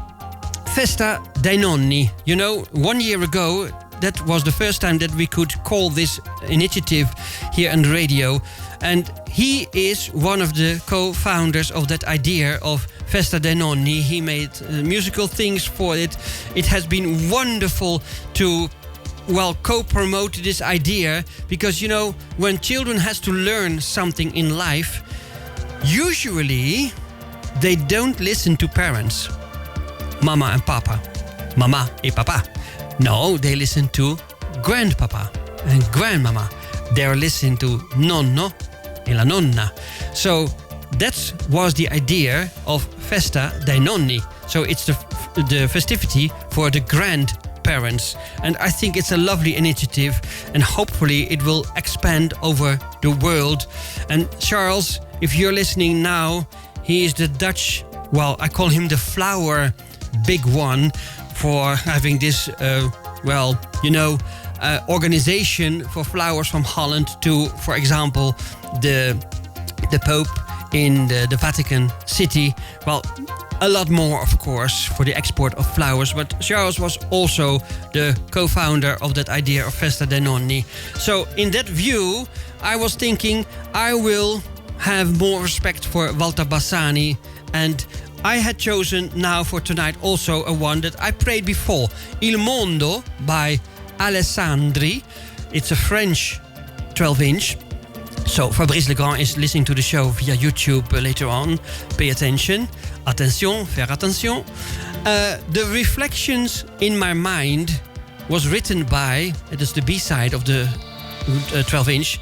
Festa dei Nonni. You know, 1 year ago, that was the first time that we could call this initiative here on the radio. And he is one of the co-founders of that idea of Festa dei Nonni. He made musical things for it. It has been wonderful to, well, co-promote this idea, because, you know, when children has to learn something in life, usually they don't listen to parents, mama and papa, mama e papa. No, they listen to grandpapa and grandmama. They're listening to nonno e la nonna. So that was the idea of Festa dei Nonni. So it's the festivity for the grandparents. And I think it's a lovely initiative, and hopefully it will expand over the world. And Charles, if you're listening now, he is the Dutch, well, I call him the flower big one, for having this, organization for flowers from Holland to, for example, the Pope in the Vatican City. Well, a lot more, of course, for the export of flowers. But Charles was also the co-founder of that idea of Festa dei Nonni. So in that view, I was thinking I will have more respect for Walter Bassani, and I had chosen now for tonight also a one that I played before, Il Mondo by Alessandri. It's a French 12-inch. So Fabrice Legrand is listening to the show via YouTube later on. Pay attention. Attention, faire attention. The Reflections in My Mind was written by, it is the B-side of the 12-inch.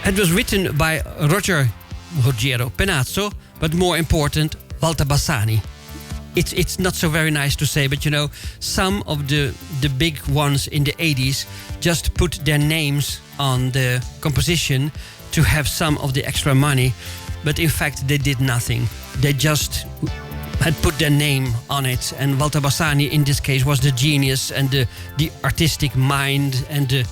It was written by Rogero Penazzo, but more important, Walter Bassani. It's not so very nice to say, but you know, some of the big ones in the 80s just put their names on the composition to have some of the extra money, but in fact they did nothing. They just had put their name on it, and Walter Bassani in this case was the genius and the artistic mind and the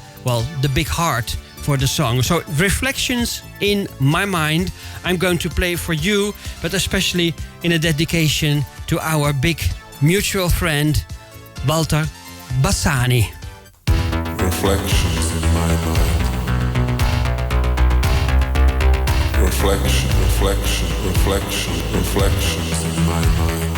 big heart for the song. So Reflections in My Mind I'm going to play for you, but especially in a dedication to our big mutual friend Walter Bassani. Reflections in my mind. Reflections in my mind.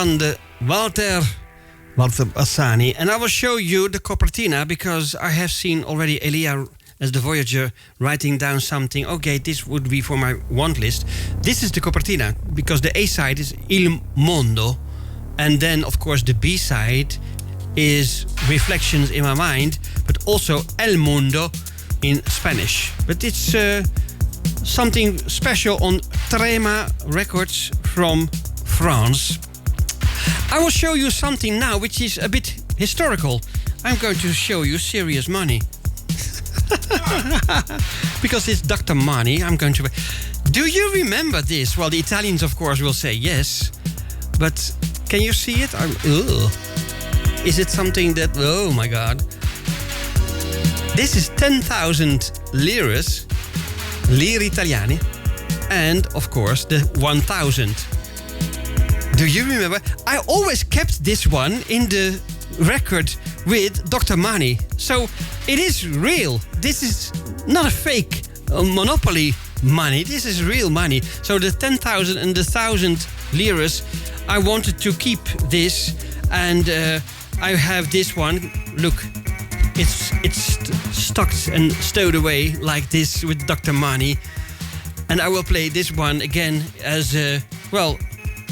grande Walter Bassani. And I will show you the copertina because I have seen already Elia as the Voyager writing down something. Okay, this would be for my want list. This is the copertina because the A side is Il Mondo, and then of course the B side is Reflections in My Mind, but also El Mundo in Spanish. But it's something special on Trema Records from France. I will show you something now which is a bit historical. I'm going to show you Serious Money. Because it's Dr. Money, I'm going to... Do you remember this? Well, the Italians, of course, will say yes. But can you see it? Is it something that... Oh, my God. This is 10,000 liras, lire italiane, and, of course, the 1,000. Do you remember? I always kept this one in the record with Dr. Money. So it is real. This is not a fake monopoly money. This is real money. So the 10,000 and the 1,000 liras, I wanted to keep this. And I have this one. Look, it's stuck and stowed away like this with Dr. Money. And I will play this one again as,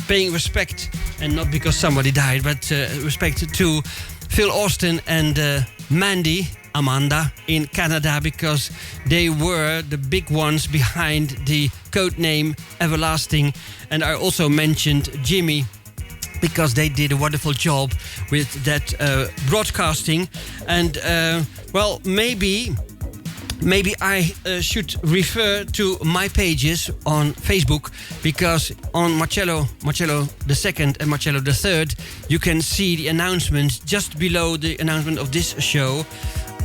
paying respect, and not because somebody died, but respect to Phil Austin and Mandy Amanda in Canada, because they were the big ones behind the code name Everlasting. And I also mentioned Jimmy because they did a wonderful job with that broadcasting. And maybe I should refer to my pages on Facebook, because on Marcello II and Marcello III, you can see the announcement just below the announcement of this show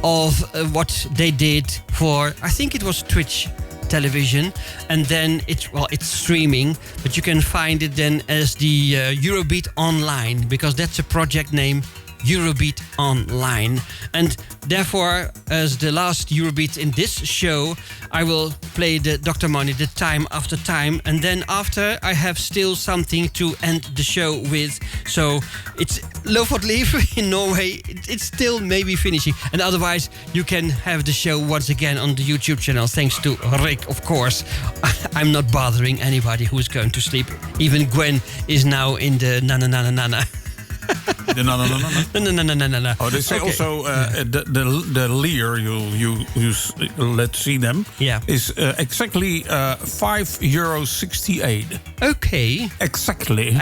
of what they did for, I think it was Twitch television, and then it's streaming, but you can find it then as the Eurobeat Online, because that's a project name Eurobeat online. And therefore, as the last Eurobeat in this show, I will play the Dr. Money, the time after time. And then after, I have still something to end the show with. So it's Love What Leave in Norway. It's still maybe finishing. And otherwise, you can have the show once again on the YouTube channel. Thanks to Rick, of course. I'm not bothering anybody who's going to sleep. Even Gwen is now in the na-na-na-na-na. No. Oh, they say Okay. also the leer you let's see them. Yeah. Is exactly €5.68. Okay. Exactly.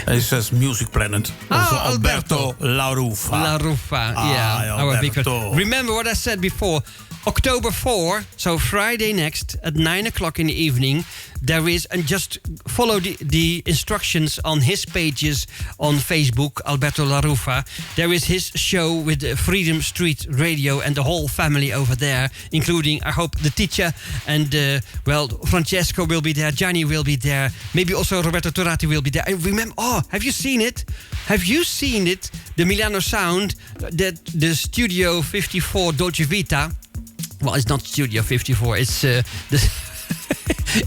It says Music Planet. Also Alberto La Rufa. La Rufa, yeah. Our big Alberto. Remember what I said before. October 4, so Friday next at 9 o'clock in the evening, there is, and just follow the instructions on his pages on Facebook, Alberto La Rufa. There is his show with Freedom Street Radio and the whole family over there, including, I hope, the teacher and, Francesco will be there, Gianni will be there, maybe also Roberto Turati will be there. I remember, have you seen it? Have you seen it? The Milano Sound, the Studio 54 Dolce Vita. Well, it's not Studio 54, it's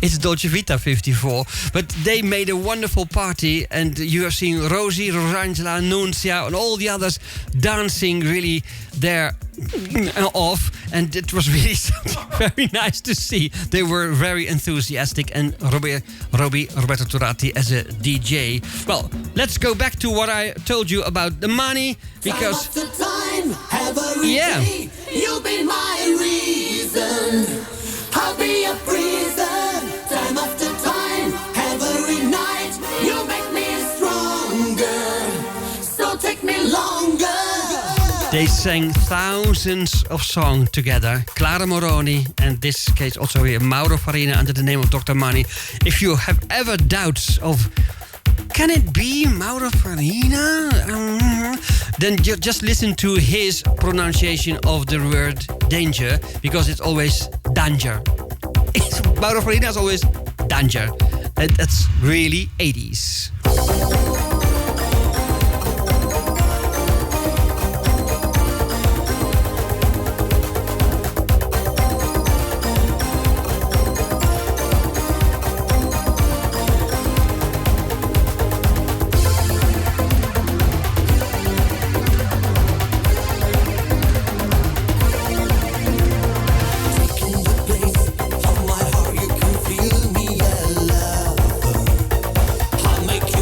it's Dolce Vita 54. But they made a wonderful party, and you have seen Rosie, Rosangela, Nunzia, and all the others dancing really there off, and it was really something very nice to see. They were very enthusiastic, and Roberto Turati as a DJ. Well, let's go back to what I told you about the money, because time after time, every day, you'll be my reason. I'll be a prison. Time after time, every night, you make me stronger. So take me longer. they sang thousands of songs together. Clara Moroni, and this case also here Mauro Farina under the name of Dr. Money. If you have ever doubts of can it be Mauro Farina? Then just listen to his pronunciation of the word danger, because it's always danger. Mauro Farina is always danger. And that's really 80s. Make you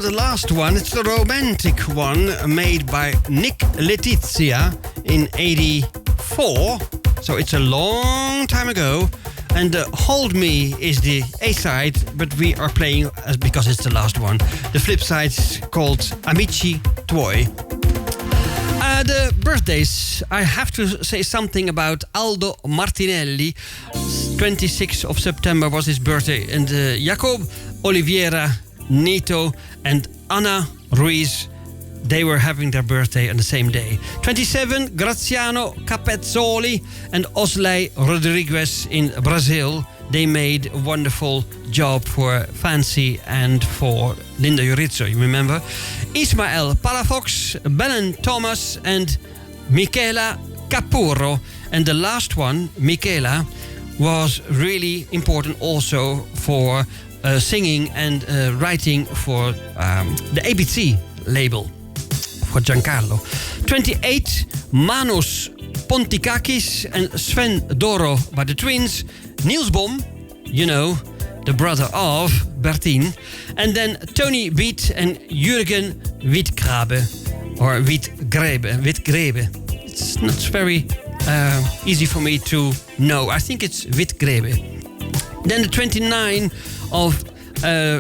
for the last one. It's the romantic one made by Nick Letizia in '84. So it's a long time ago. And Hold Me is the A-side, but we are playing because it's the last one. The flip side is called Amici Tuoi. The birthdays. I have to say something about Aldo Martinelli. 26th of September was his birthday. And Jacob Oliveira Nito and Anna Ruiz, they were having their birthday on the same day. 27, Graziano Capezzoli and Osley Rodriguez in Brazil. They made a wonderful job for Fancy and for Linda Jurizzo, you remember? Ismael Palafox, Belen Thomas and Michela Capurro. And the last one, Michela, was really important also for singing and writing for the ABC label. For Giancarlo. 28, Manos Pontikakis and Sven Doro by the twins. Niels Bom, you know, the brother of Bertien. And then Tony Beat and Jürgen Wittgrabe. Or Wittgrebe. It's not very easy for me to know. I think it's Wittgrebe. Then the 29 of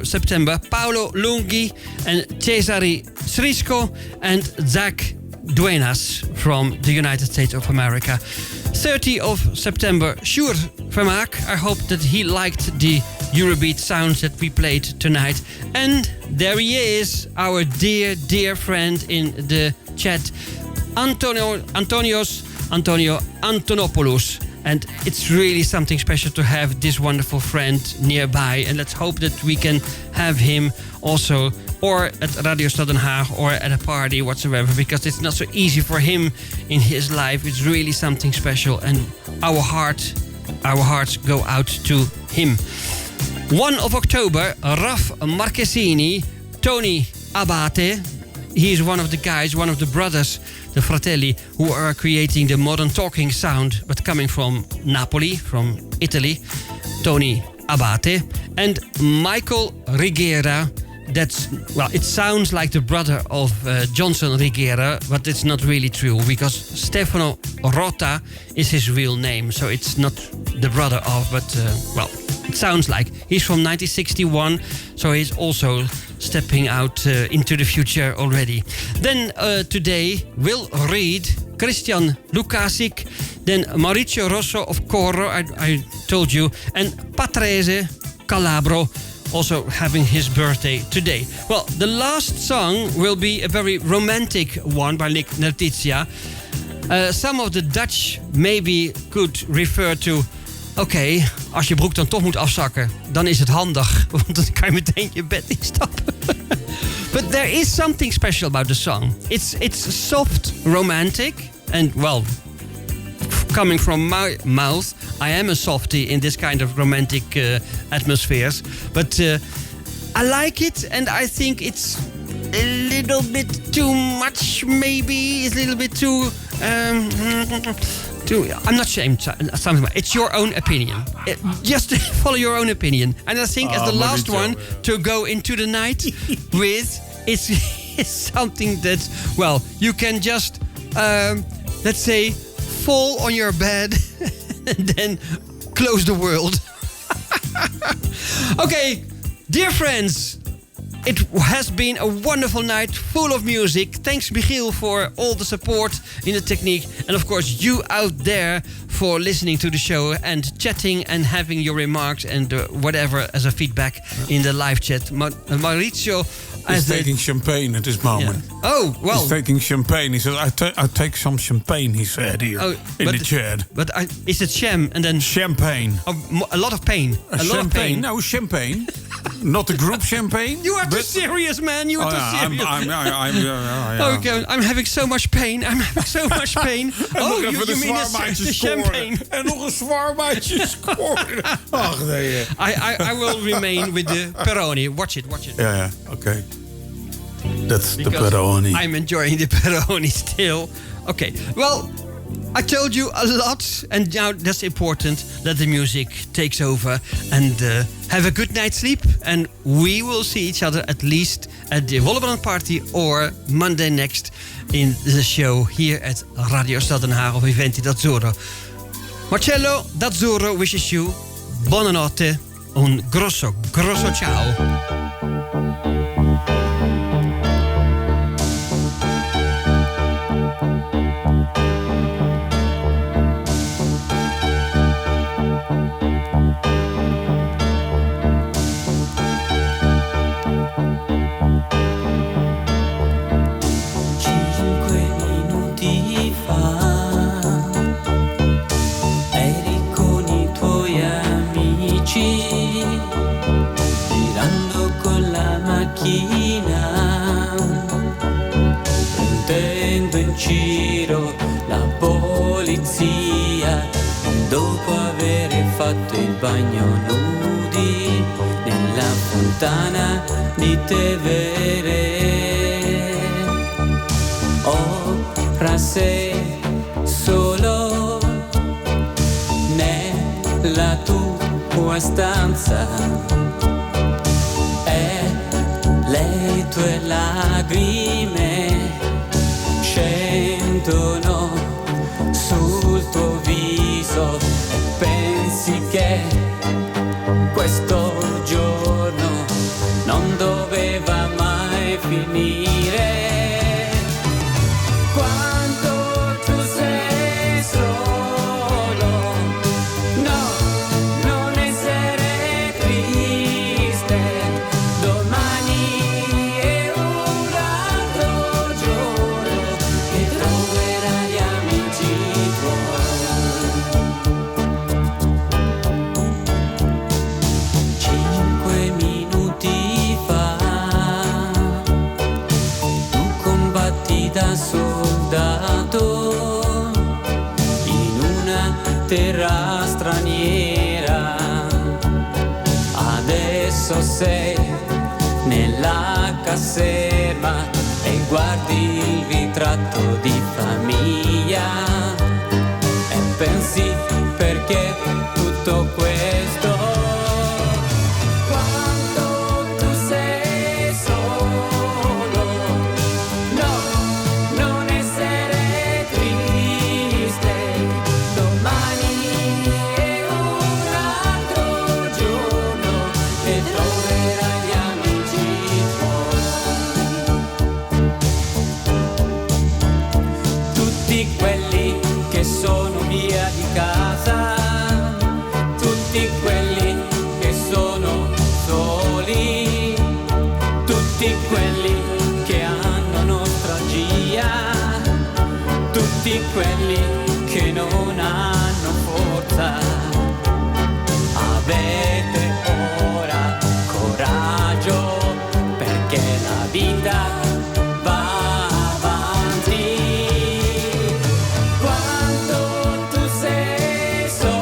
September, Paolo Lunghi and Cesare Srisco and Zach Duenas from the United States of America. 30 of September, Sjoerd Vermaak. I hope that he liked the Eurobeat sounds that we played tonight. And there he is, our dear, dear friend in the chat, Antonio Antonopoulos. And it's really something special to have this wonderful friend nearby. And let's hope that we can have him also, or at Radio Stad Den Haag, or at a party whatsoever, because it's not so easy for him in his life. It's really something special, and our hearts go out to him. 1 of October, Raf Marchesini, Tony Abate. He's one of the guys, one of the brothers, the fratelli, who are creating the modern talking sound, but coming from Napoli, from Italy. Tony Abate. And Michael Rigera. That's, well, it sounds like the brother of Johnson Rigera, but it's not really true, because Stefano Rota is his real name. So it's not the brother of, but, well, it sounds like. He's from 1961, so he's also stepping out into the future already. Then today, Will Reed, Christian Lukasic, then Mauricio Rosso of Coro, I told you, and Patrese Calabro, also having his birthday today. Well, the last song will be a very romantic one by Nick Letizia. Some of the Dutch maybe could refer to... Oké, als je broek dan toch moet afzakken, dan is het handig, want dan kan je meteen je bed instappen. But there is something special about the song. It's soft, romantic, and well, coming from my mouth, I am a softie in this kind of romantic atmospheres. But I like it, and I think it's a little bit too much, maybe. It's a little bit too... I'm not ashamed. It's your own opinion. Just follow your own opinion. And I think as the last one to go into the night with, it's something that, well, you can just, let's say, fall on your bed and then close the world. Okay, dear friends, it has been a wonderful night full of music. Thanks, Michiel, for all the support in the technique. And of course, you out there for listening to the show and chatting and having your remarks and whatever as a feedback in the live chat. Maurizio... He's taking champagne at this moment. Yeah. Oh, well. He's taking champagne. He said, I take some champagne, he said here in the chat. But is it sham and then... Champagne. A lot of pain. A lot of pain. No, champagne. Not the group champagne. You are too serious, man. You are too serious. Okay, I'm having so much pain. I'm having so much pain. Oh, you mean the champagne. En nog een zwaarmaatje scoren. Ach, nee. I will remain with the Peroni. Watch it. Yeah, okay. That's because the Peroni. I'm enjoying the Peroni still. Okay, well, I told you a lot, and now that's important. Let the music takes over, and have a good night's sleep. And we will see each other at least at the Wollebrand party or Monday next in the show here at Radio Stad Den Haag of Iventi d'Azzurro. Marcello d'Azzurro wishes you buonanotte, un grosso ciao. Girando con la macchina, prendendo in giro la polizia, dopo aver fatto il bagno nudi nella fontana di Tevere. Ora sei solo nella tua stanza e le tue lagrime scendono sul tuo viso e pensi che questo giorno non doveva mai finire. Quando tu sei solo, no, non essere triste, domani è un altro giorno che troverai amici tuoi. 5 minuti fa tu combatti da soldato in una terra straniera. Adesso sei nella caserma e guardi il ritratto di famiglia e pensi perché tutto questo. Quando tu sei solo, no, non essere triste, domani è un altro giorno e troverai gli amici tuoi. Tutti quelli che sono via di casa, tutti quelli che sono soli, tutti quelli che hanno nostalgia, tutti quelli che non hanno forza. Avete ora coraggio perché la vita va avanti. Quando tu sei solo,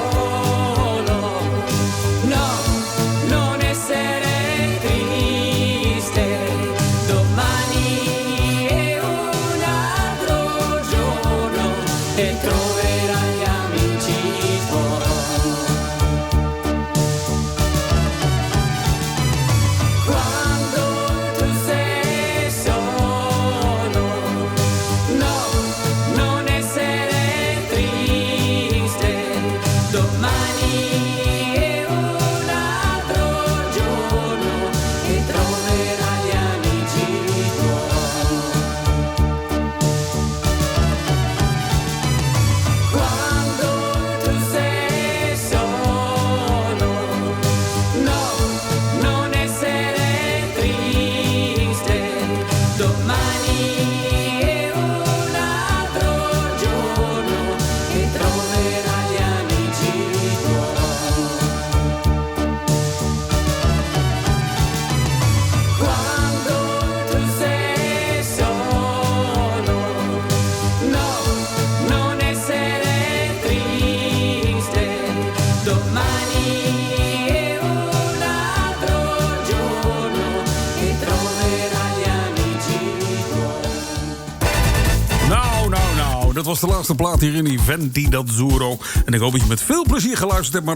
dat was de laatste plaat hier in Iventi d'Azzurro. En ik hoop dat je met veel plezier geluisterd hebt, maar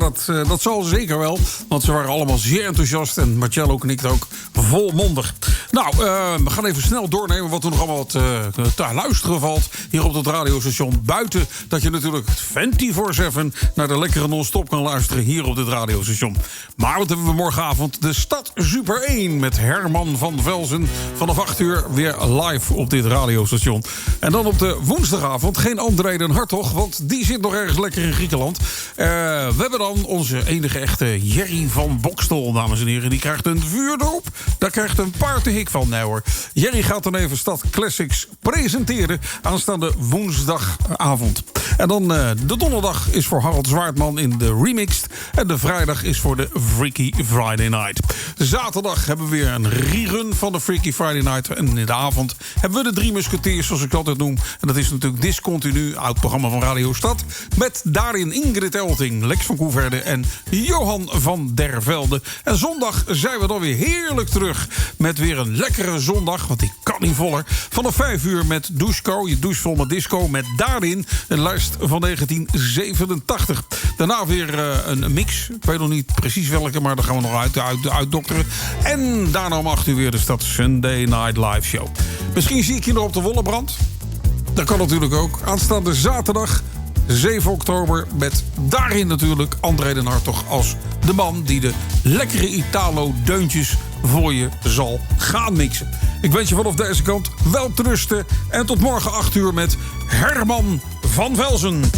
dat zal zeker wel. Want ze waren allemaal zeer enthousiast en Marcello knikt ook volmondig. Nou, we gaan even snel doornemen wat er nog allemaal te luisteren valt hier op het radiostation. Buiten dat je natuurlijk het 24/7 naar de lekkere non-stop kan luisteren hier op dit radiostation. Maar wat hebben we morgenavond? De Stad Super 1 met Herman van Velzen. Vanaf 8 uur weer live op dit radiostation. En dan op de woensdagavond geen André den Hartog, want die zit nog ergens lekker in Griekenland. We hebben dan onze enige echte Jerry van Bokstel, dames en heren. Die krijgt een vuurdoop. Daar krijgt een partyhik van. Nee hoor. Jerry gaat dan even Stad Classics presenteren aanstaande woensdagavond. En dan de donderdag is voor Harold Zwaardman in de Remixed. En de vrijdag is voor de Freaky Friday Night. Zaterdag hebben we weer een rerun van de Freaky Friday Night. En in de avond hebben we de 3 Musketeers, zoals ik altijd noem. En dat is natuurlijk Discontinu, oud programma van Radio Stad. Met daarin Ingrid Elting, Lex van Koeverde en Johan van der Velde. En zondag zijn we dan weer heerlijk terug met weer een lekkere zondag. Want die kan niet voller. Vanaf 5 uur met Doucheco, je douche vol met disco. Met daarin een lijst van 1987. Daarna weer een mix. Ik weet nog niet precies welke, maar daar gaan we nog uitdokteren. En daarna om 8 uur weer de Stad Sunday Night Live Show. Misschien zie ik je nog op de Wollebrand. Dat kan natuurlijk ook. Aanstaande zaterdag 7 oktober met daarin natuurlijk André den Hartog als de man die de lekkere Italo-deuntjes voor je zal gaan mixen. Ik wens je vanaf deze kant wel te rusten en tot morgen 8 uur met Herman van Velzen.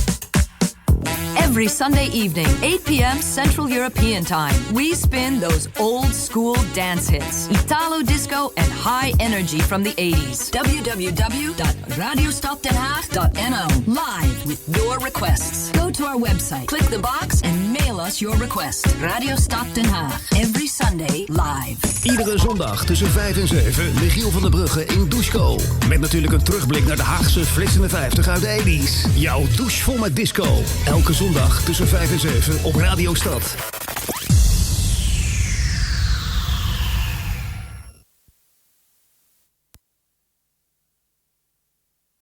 Every Sunday evening, 8 p.m. Central European Time, we spin those old school dance hits, Italo disco and high energy from the 80s. www.radiostaddenhaag.nl. Live with your requests. Go to our website, click the box and mail us your request. Radio Stad Den Haag. Every Sunday live. Iedere zondag tussen 5 en 7, Michiel van der Brugge in Doucheco. Met natuurlijk een terugblik naar de Haagse flitsende 50 uit de 80s. Jouw douche vol met disco. Elke zondag tussen 5 en 7 op Radio Stad.